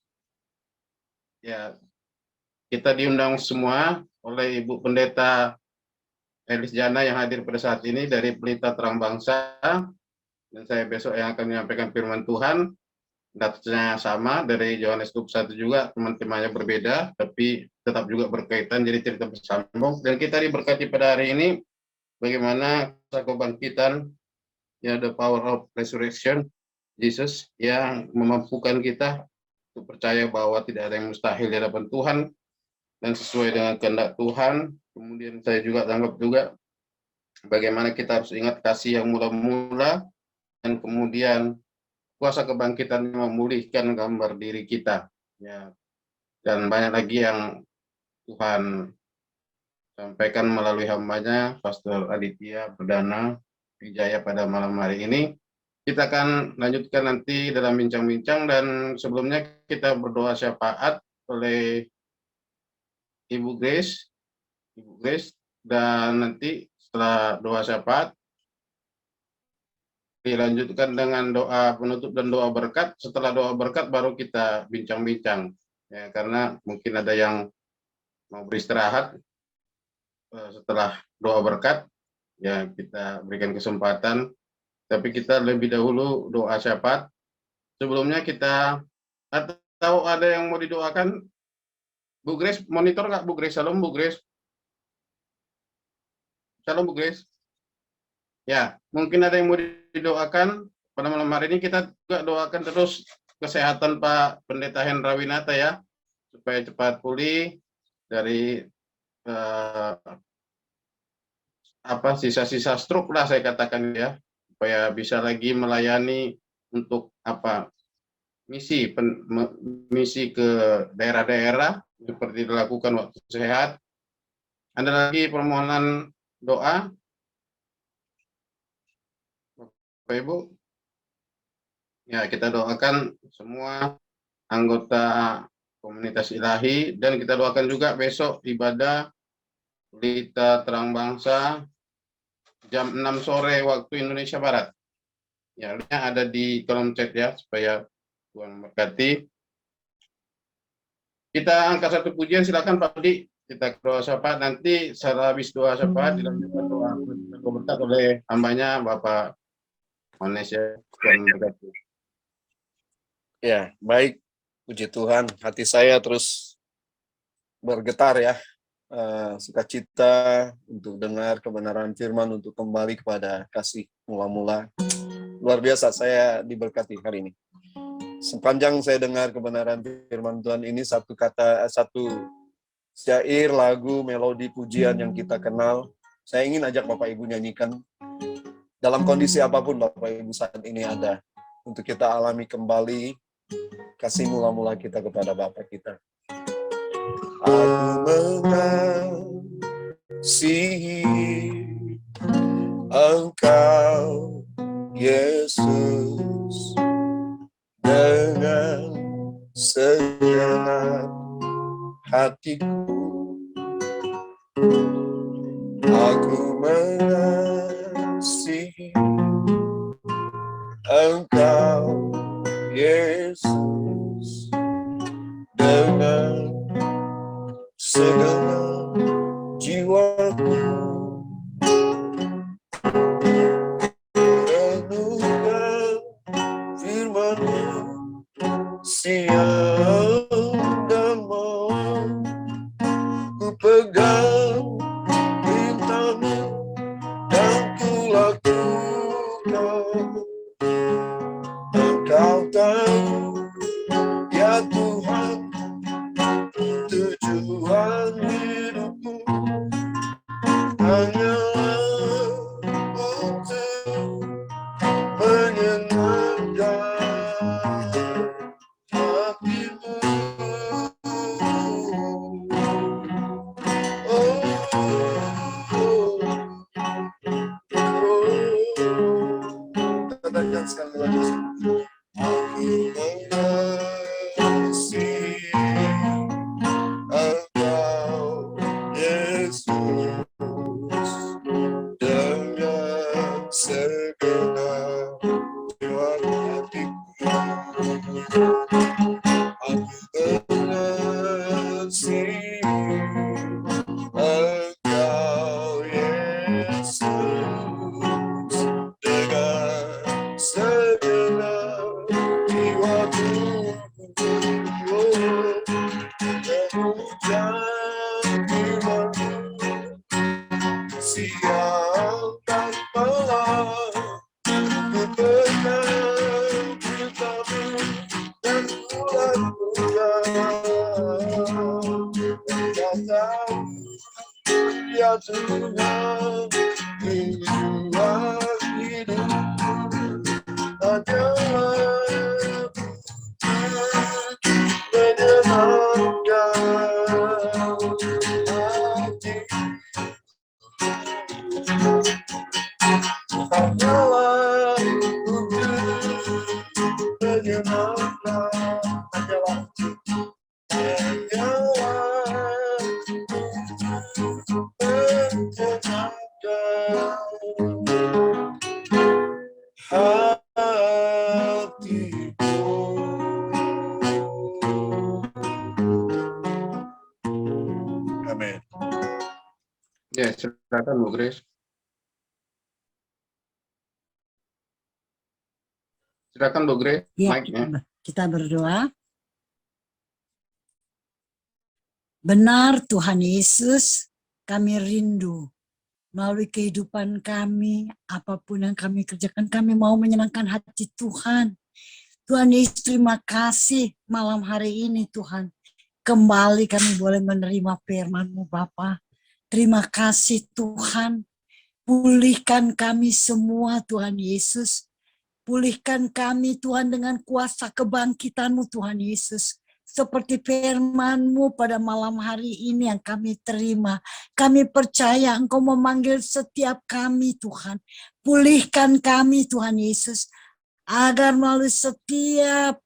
Ya, kita diundang semua oleh Ibu Pendeta Elis Jana yang hadir pada saat ini dari Pelita Terang Bangsa, dan saya besok yang akan menyampaikan firman Tuhan. Datanya sama dari Yohanes 21 juga, teman-temannya berbeda, tapi tetap juga berkaitan, jadi cerita bersambung. Dan kita diberkati pada hari ini, bagaimana kebangkitan, ya, the power of resurrection, Jesus, yang memampukan kita untuk percaya bahwa tidak ada yang mustahil di hadapan Tuhan, dan sesuai dengan kehendak Tuhan. Kemudian saya juga tanggap juga, bagaimana kita harus ingat kasih yang mula-mula, dan kemudian kuasa kebangkitan memulihkan gambar diri kita, ya, dan banyak lagi yang Tuhan sampaikan melalui hambanya Pastor Aditya Perdana Wijaya pada malam hari ini. Kita akan lanjutkan nanti dalam bincang-bincang, dan sebelumnya kita berdoa syafaat oleh Ibu Grace, dan nanti setelah doa syafaat dilanjutkan dengan doa penutup dan doa berkat. Setelah doa berkat baru kita bincang-bincang, ya, karena mungkin ada yang mau beristirahat setelah doa berkat, ya, kita berikan kesempatan, tapi kita lebih dahulu doa syafaat. Sebelumnya kita, atau ada yang mau didoakan? Bu Grace, monitor nggak Bu Grace? Shalom Bu Grace. Shalom Bu Grace. Ya, mungkin ada yang mau didoakan pada malam hari ini. Kita juga doakan terus kesehatan Pak Pendeta Hendra Winata, ya, supaya cepat pulih dari sisa-sisa stroke lah saya katakan, ya, supaya bisa lagi melayani untuk misi ke daerah-daerah seperti dilakukan waktu sehat. Ada lagi permohonan doa, Bapak Ibu? Ya, kita doakan semua anggota komunitas ilahi, dan kita doakan juga besok ibadah Pelita Terang Bangsa jam 6 sore waktu Indonesia Barat. Ya, ada di kolom chat, ya, supaya Tuhan memberkati. Kita angkat satu pujian, silakan Pak Di. Kita doa syafaat, nanti setelah habis doa syafaat dilanjutkan doa berkat oleh hambanya Bapak Ones, ya. Tuhan memberkati. Ya, baik. Puji Tuhan, hati saya terus bergetar, ya. Sukacita untuk dengar kebenaran firman, untuk kembali kepada kasih mula-mula. Luar biasa, saya diberkati hari ini. Sepanjang saya dengar kebenaran firman Tuhan ini, satu syair, lagu, melodi, pujian yang kita kenal, saya ingin ajak Bapak Ibu nyanyikan dalam kondisi apapun Bapak Ibu saat ini ada, untuk kita alami kembali kasih mula-mula kita kepada Bapa kita. Aku mengasihi Engkau, Yesus, dengan segenap hatiku. Aku mengasihi Engkau, Yesus, dengan segenap jiwaku. Renungkan firman-Mu siang dan malam, ku pegang perintah-Mu dan ku lakukan. Engkau tahu, ya Tuhan, tujuan hidupku hanyalah untuk menyenangkan hatimu. Katakan sekali lagi. Aku mengasihi Ya Tuhan, inilah hidup hanyalah menyenangkan hati. Hanyalah untuk menyenangkan, hanyalah hatiku. Amin. Ya, silakan Bu Grace. Silakan Bu Grace, Ya, mic-nya. kita berdoa. Benar Tuhan Yesus, kami rindu melalui kehidupan kami, apapun yang kami kerjakan, kami mau menyenangkan hati Tuhan. Tuhan Yesus, terima kasih malam hari ini Tuhan. Kembali kami boleh menerima firman-Mu Bapa. Terima kasih Tuhan. Pulihkan kami semua Tuhan Yesus. Pulihkan kami Tuhan dengan kuasa kebangkitan-Mu Tuhan Yesus. Seperti firman-Mu pada malam hari ini yang kami terima. Kami percaya Engkau memanggil setiap kami Tuhan. Pulihkan kami Tuhan Yesus. Agar melalui setiap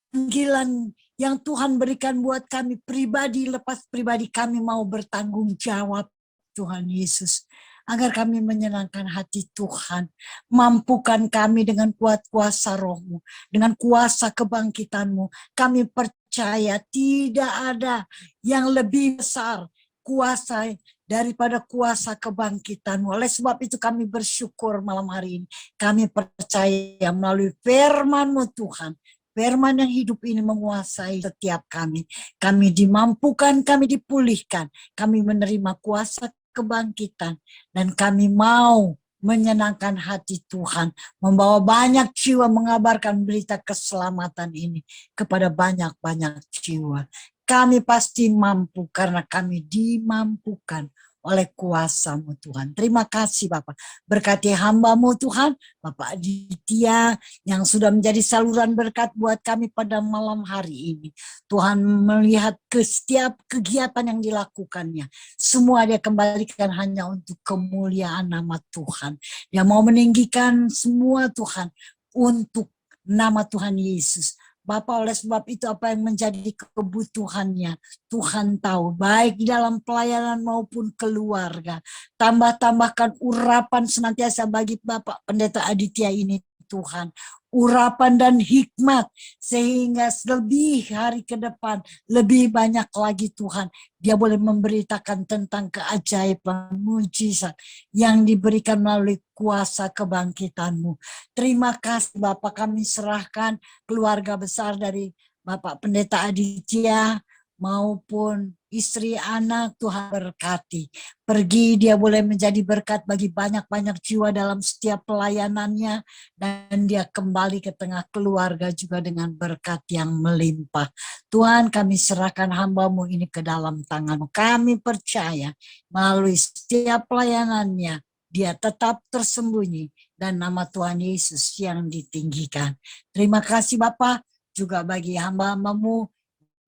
panggilan yang Tuhan berikan buat kami pribadi, lepas pribadi kami mau bertanggung jawab Tuhan Yesus. Agar kami menyenangkan hati Tuhan. Mampukan kami dengan kuat kuasa Roh-Mu, dengan kuasa kebangkitan-Mu. Kami percaya tidak ada yang lebih besar kuasa daripada kuasa kebangkitan-Mu. Oleh sebab itu kami bersyukur malam hari ini. Kami percaya melalui firman-Mu Tuhan. Firman yang hidup ini menguasai setiap kami. Kami dimampukan, kami dipulihkan. Kami menerima kuasa kebangkitan. Dan kami mau menyenangkan hati Tuhan. Membawa banyak jiwa, mengabarkan berita keselamatan ini kepada banyak-banyak jiwa. Kami pasti mampu karena kami dimampukan oleh kuasa-Mu Tuhan. Terima kasih Bapak. Berkati hamba-Mu Tuhan, Bapak Aditya yang sudah menjadi saluran berkat buat kami pada malam hari ini. Tuhan melihat ke setiap kegiatan yang dilakukannya. Semua dia kembalikan hanya untuk kemuliaan nama Tuhan. Dia mau meninggikan semua Tuhan untuk nama Tuhan Yesus. Bapak, oleh sebab itu apa yang menjadi kebutuhannya Tuhan tahu, baik di dalam pelayanan maupun keluarga. Tambahkan urapan senantiasa bagi Bapak Pendeta Aditya ini Tuhan. Urapan dan hikmat sehingga lebih hari ke depan lebih banyak lagi Tuhan. Dia boleh memberitakan tentang keajaiban mujizat yang diberikan melalui kuasa kebangkitan-Mu. Terima kasih Bapak, kami serahkan keluarga besar dari Bapak Pendeta Aditya maupun istri anak, Tuhan berkati. Pergi dia boleh menjadi berkat bagi banyak-banyak jiwa dalam setiap pelayanannya, dan dia kembali ke tengah keluarga juga dengan berkat yang melimpah. Tuhan, kami serahkan hamba-Mu ini ke dalam tangan-Mu. Kami percaya melalui setiap pelayanannya dia tetap tersembunyi dan nama Tuhan Yesus yang ditinggikan. Terima kasih Bapak juga bagi hamba-hamba-Mu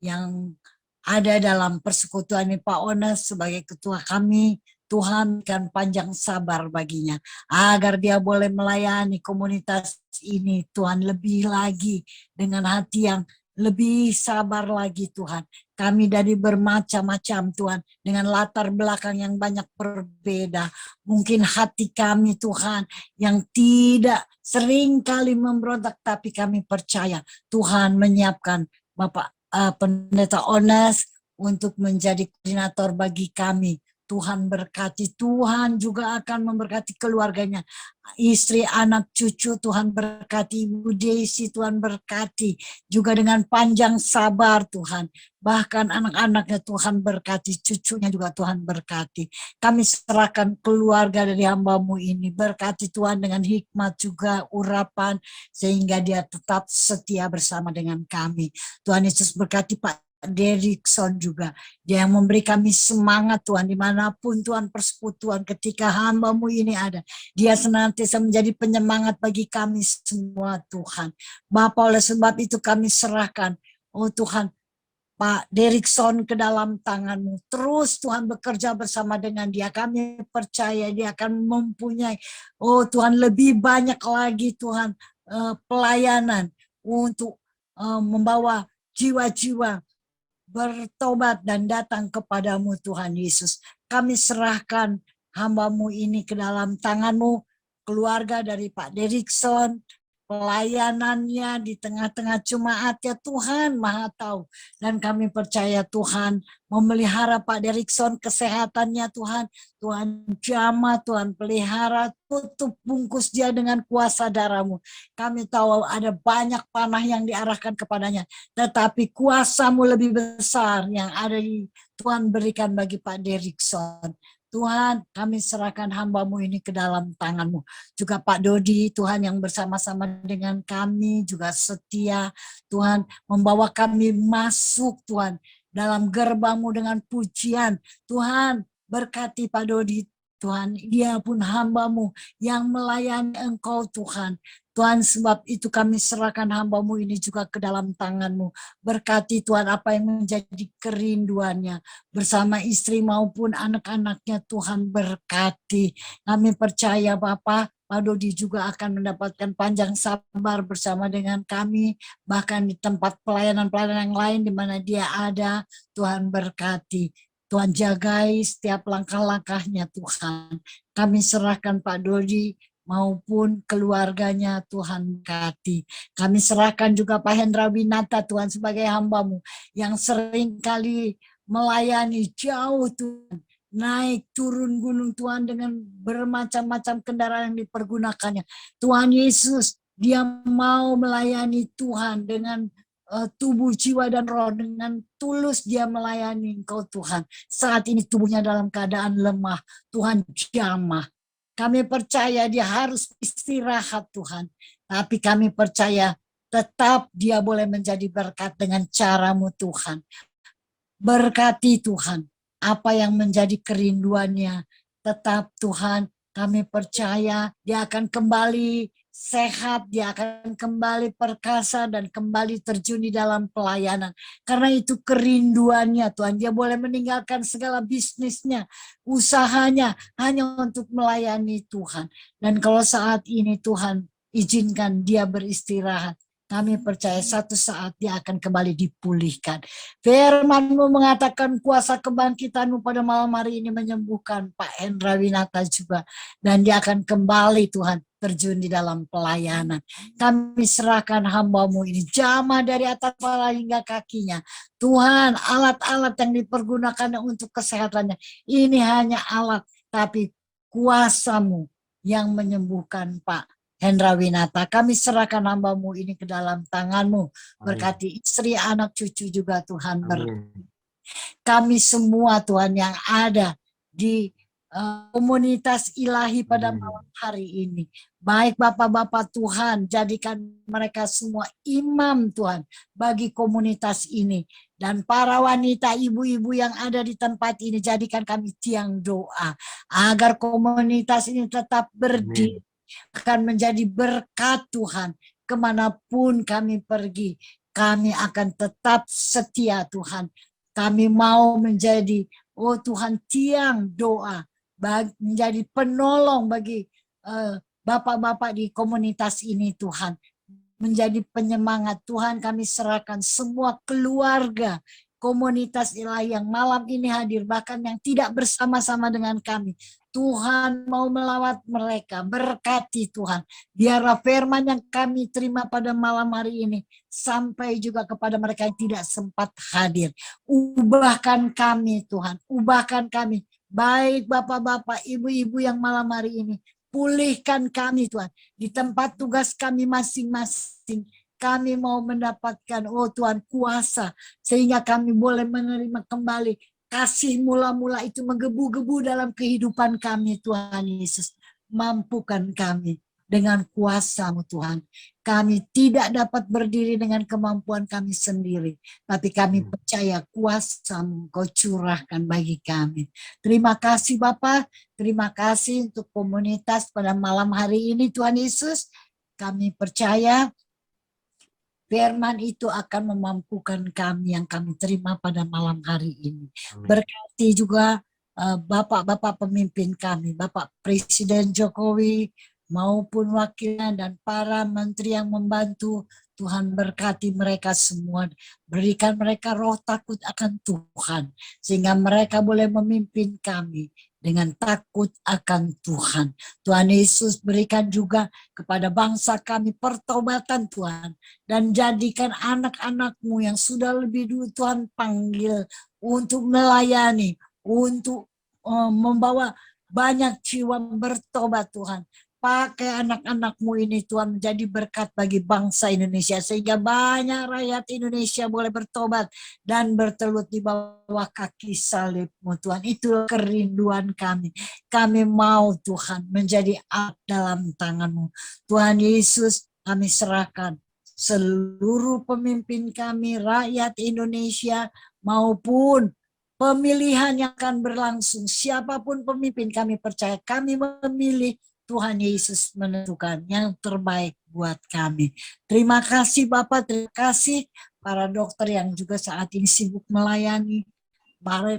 yang ada dalam persekutuan ini, Pak Ones sebagai ketua kami. Tuhan kan panjang sabar baginya agar dia boleh melayani komunitas ini Tuhan lebih lagi dengan hati yang lebih sabar lagi Tuhan. Kami dari bermacam-macam Tuhan, dengan latar belakang yang banyak berbeda. Mungkin hati kami Tuhan yang tidak sering kali memberontak, tapi kami percaya Tuhan menyiapkan Bapak Pendeta Ones untuk menjadi koordinator bagi kami. Tuhan berkati, Tuhan juga akan memberkati keluarganya, istri, anak, cucu, Tuhan berkati, Ibu Desi, Tuhan berkati, juga dengan panjang sabar Tuhan, bahkan anak-anaknya Tuhan berkati, cucunya juga Tuhan berkati. Kami serahkan keluarga dari hamba-Mu ini, berkati Tuhan dengan hikmat juga, urapan, sehingga dia tetap setia bersama dengan kami. Tuhan Yesus berkati Pak Derikson juga. Dia yang memberi kami semangat Tuhan, dimanapun Tuhan persekutuan ketika hamba-Mu ini ada. Dia senantiasa menjadi penyemangat bagi kami semua Tuhan. Bapa, oleh sebab itu kami serahkan, oh Tuhan, Pak Derikson ke dalam tangan-Mu. Terus Tuhan bekerja bersama dengan dia. Kami percaya dia akan mempunyai, oh Tuhan, lebih banyak lagi Tuhan pelayanan untuk membawa jiwa-jiwa bertobat dan datang kepadamu Tuhan Yesus. Kami serahkan hamba-Mu ini ke dalam tangan-Mu, keluarga dari Pak Derikson, pelayanannya di tengah-tengah jemaat, ya Tuhan Maha Tahu. Dan kami percaya Tuhan memelihara Pak Derikson, kesehatannya Tuhan, Tuhan jamah, Tuhan pelihara, tutup bungkus dia dengan kuasa darah-Mu. Kami tahu ada banyak panah yang diarahkan kepadanya, tetapi kuasa-Mu lebih besar yang ada di Tuhan berikan bagi Pak Derikson. Tuhan, kami serahkan hamba-Mu ini ke dalam tangan-Mu. Juga Pak Dodi, Tuhan, yang bersama-sama dengan kami, juga setia, Tuhan, membawa kami masuk, Tuhan, dalam gerbang-Mu dengan pujian. Tuhan, berkati Pak Dodi, Tuhan, dia pun hamba-Mu yang melayani Engkau, Tuhan. Tuhan, sebab itu kami serahkan hamba-Mu ini juga ke dalam tangan-Mu. Berkati Tuhan apa yang menjadi kerinduannya. Bersama istri maupun anak-anaknya, Tuhan berkati. Kami percaya Bapak, Pak Dodi juga akan mendapatkan panjang sabar bersama dengan kami. Bahkan di tempat pelayanan-pelayanan yang lain di mana dia ada, Tuhan berkati. Tuhan jagai setiap langkah-langkahnya Tuhan. Kami serahkan Pak Dodi maupun keluarganya, Tuhan berkati. Kami serahkan juga Pak Hendra Winata, Tuhan, sebagai hamba-Mu yang sering kali melayani jauh, Tuhan, naik turun gunung, Tuhan, dengan bermacam-macam kendaraan yang dipergunakannya. Tuhan Yesus, dia mau melayani Tuhan dengan tubuh, jiwa, dan roh, dengan tulus dia melayani Engkau, Tuhan. Saat ini tubuhnya dalam keadaan lemah, Tuhan jamah. Kami percaya dia harus istirahat Tuhan. Tapi kami percaya tetap dia boleh menjadi berkat dengan cara-Mu Tuhan. Berkati Tuhan apa yang menjadi kerinduannya. Tetap Tuhan, kami percaya dia akan kembali sehat, dia akan kembali perkasa dan kembali terjun di dalam pelayanan. Karena itu kerinduannya Tuhan, dia boleh meninggalkan segala bisnisnya, usahanya hanya untuk melayani Tuhan. Dan kalau saat ini Tuhan izinkan dia beristirahat, kami percaya satu saat dia akan kembali dipulihkan. Firman-Mu mengatakan kuasa kebangkitan-Mu pada malam hari ini menyembuhkan Pak Hendra Winata juga. Dan dia akan kembali Tuhan terjun di dalam pelayanan. Kami serahkan hamba-Mu ini, jamah dari atas kepala hingga kakinya. Tuhan, alat-alat yang dipergunakan untuk kesehatannya, ini hanya alat, tapi kuasa-Mu yang menyembuhkan Pak Hendra Winata. Kami serahkan hamba-Mu ini ke dalam tangan-Mu. Berkati istri, anak, cucu juga Tuhan. Kami semua Tuhan yang ada di komunitas ilahi pada malam hari ini. Baik Bapak-Bapak Tuhan, jadikan mereka semua imam Tuhan bagi komunitas ini. Dan para wanita, ibu-ibu yang ada di tempat ini, jadikan kami tiang doa. Agar komunitas ini tetap berdiri, akan menjadi berkat Tuhan. Kemanapun kami pergi, kami akan tetap setia Tuhan. Kami mau menjadi, oh Tuhan, tiang doa, menjadi penolong bagi bapak-bapak di komunitas ini Tuhan. Menjadi penyemangat Tuhan, kami serahkan semua keluarga komunitas ilahi yang malam ini hadir, bahkan yang tidak bersama-sama dengan kami. Tuhan mau melawat mereka, berkati Tuhan. Biarlah firman yang kami terima pada malam hari ini sampai juga kepada mereka yang tidak sempat hadir. Ubahkan kami Tuhan, ubahkan kami. Baik bapak-bapak, ibu-ibu yang malam hari ini, pulihkan kami Tuhan. Di tempat tugas kami masing-masing, kami mau mendapatkan, oh Tuhan, kuasa. Sehingga kami boleh menerima kembali kasih mula-mula itu menggebu-gebu dalam kehidupan kami Tuhan Yesus. Mampukan kami dengan kuasa-Mu Tuhan. Kami tidak dapat berdiri dengan kemampuan kami sendiri, tapi kami percaya kuasa-Mu Kau curahkan bagi kami. Terima kasih Bapa, terima kasih untuk komunitas pada malam hari ini Tuhan Yesus. Kami percaya firman itu akan memampukan kami yang kami terima pada malam hari ini. Berkati juga Bapak-bapak pemimpin kami, Bapak Presiden Jokowi maupun wakilnya dan para menteri yang membantu. Tuhan berkati mereka semua, berikan mereka roh takut akan Tuhan, sehingga mereka boleh memimpin kami dengan takut akan Tuhan. Tuhan Yesus berikan juga kepada bangsa kami pertobatan Tuhan, dan jadikan anak-anak-Mu yang sudah lebih dulu Tuhan panggil untuk melayani, untuk membawa banyak jiwa bertobat Tuhan. Pakai anak-anak-Mu ini Tuhan menjadi berkat bagi bangsa Indonesia, sehingga banyak rakyat Indonesia boleh bertobat dan bertelut di bawah kaki salib-Mu Tuhan. Itu kerinduan kami. Kami mau Tuhan menjadi alat dalam tangan-Mu. Tuhan Yesus, kami serahkan seluruh pemimpin kami, rakyat Indonesia maupun pemilihan yang akan berlangsung. Siapapun pemimpin, kami percaya kami memilih, Tuhan Yesus menentukan yang terbaik buat kami. Terima kasih Bapak, terima kasih para dokter yang juga saat ini sibuk melayani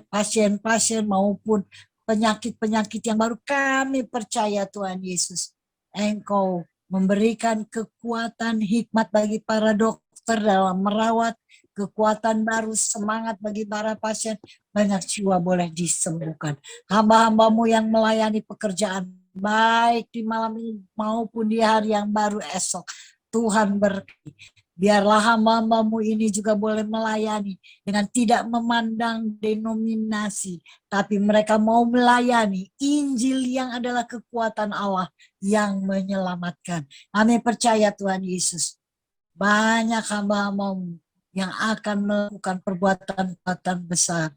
pasien-pasien maupun penyakit-penyakit yang baru. Kami percaya Tuhan Yesus, Engkau memberikan kekuatan hikmat bagi para dokter dalam merawat, kekuatan baru, semangat bagi para pasien, banyak jiwa boleh disembuhkan. Hamba-Hamba-Mu yang melayani pekerjaan baik di malam ini maupun di hari yang baru esok, Tuhan berkati. Biarlah hamba-Hamba-Mu ini juga boleh melayani dengan tidak memandang denominasi, tapi mereka mau melayani Injil yang adalah kekuatan Allah yang menyelamatkan. Kami percaya Tuhan Yesus, banyak hamba-Hamba-Mu yang akan melakukan perbuatan-perbuatan besar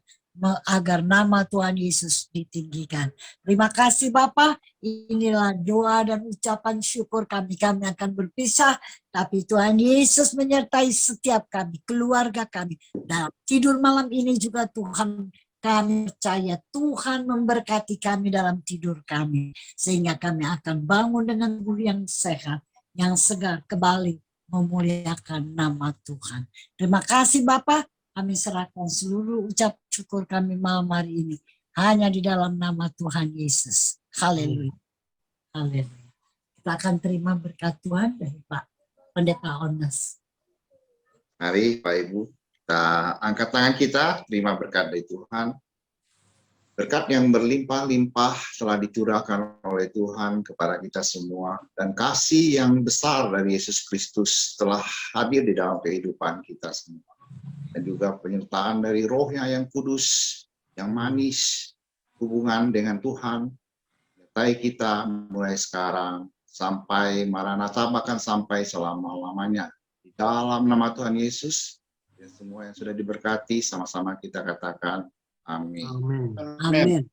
agar nama Tuhan Yesus ditinggikan. Terima kasih Bapak. Inilah doa dan ucapan syukur kami. Kami akan berpisah, tapi Tuhan Yesus menyertai setiap kami, keluarga kami. Dalam tidur malam ini juga Tuhan, kami percaya Tuhan memberkati kami dalam tidur kami, sehingga kami akan bangun dengan tubuh yang sehat, yang segar, kembali memuliakan nama Tuhan. Terima kasih Bapak. Kami serahkan seluruh ucap syukur kami malam hari ini hanya di dalam nama Tuhan Yesus. Haleluya. Haleluya. Kita akan terima berkat Tuhan dari Pak Pendeta Ones. Mari Pak Ibu, kita angkat tangan kita, terima berkat dari Tuhan. Berkat yang berlimpah-limpah telah dicurahkan oleh Tuhan kepada kita semua, dan kasih yang besar dari Yesus Kristus telah hadir di dalam kehidupan kita semua. Dan juga penyertaan dari Roh-Nya yang kudus, yang manis, hubungan dengan Tuhan, menyertai kita mulai sekarang sampai Maranatha, bahkan sampai selama-lamanya. Di dalam nama Tuhan Yesus, dan semua yang sudah diberkati, sama-sama kita katakan amin. Amin.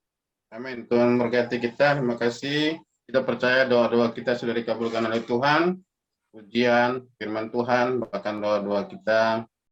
Amin. Tuhan berkati kita. Terima kasih. Kita percaya doa-doa kita sudah dikabulkan oleh Tuhan. Pujian, firman Tuhan, bahkan doa-doa kita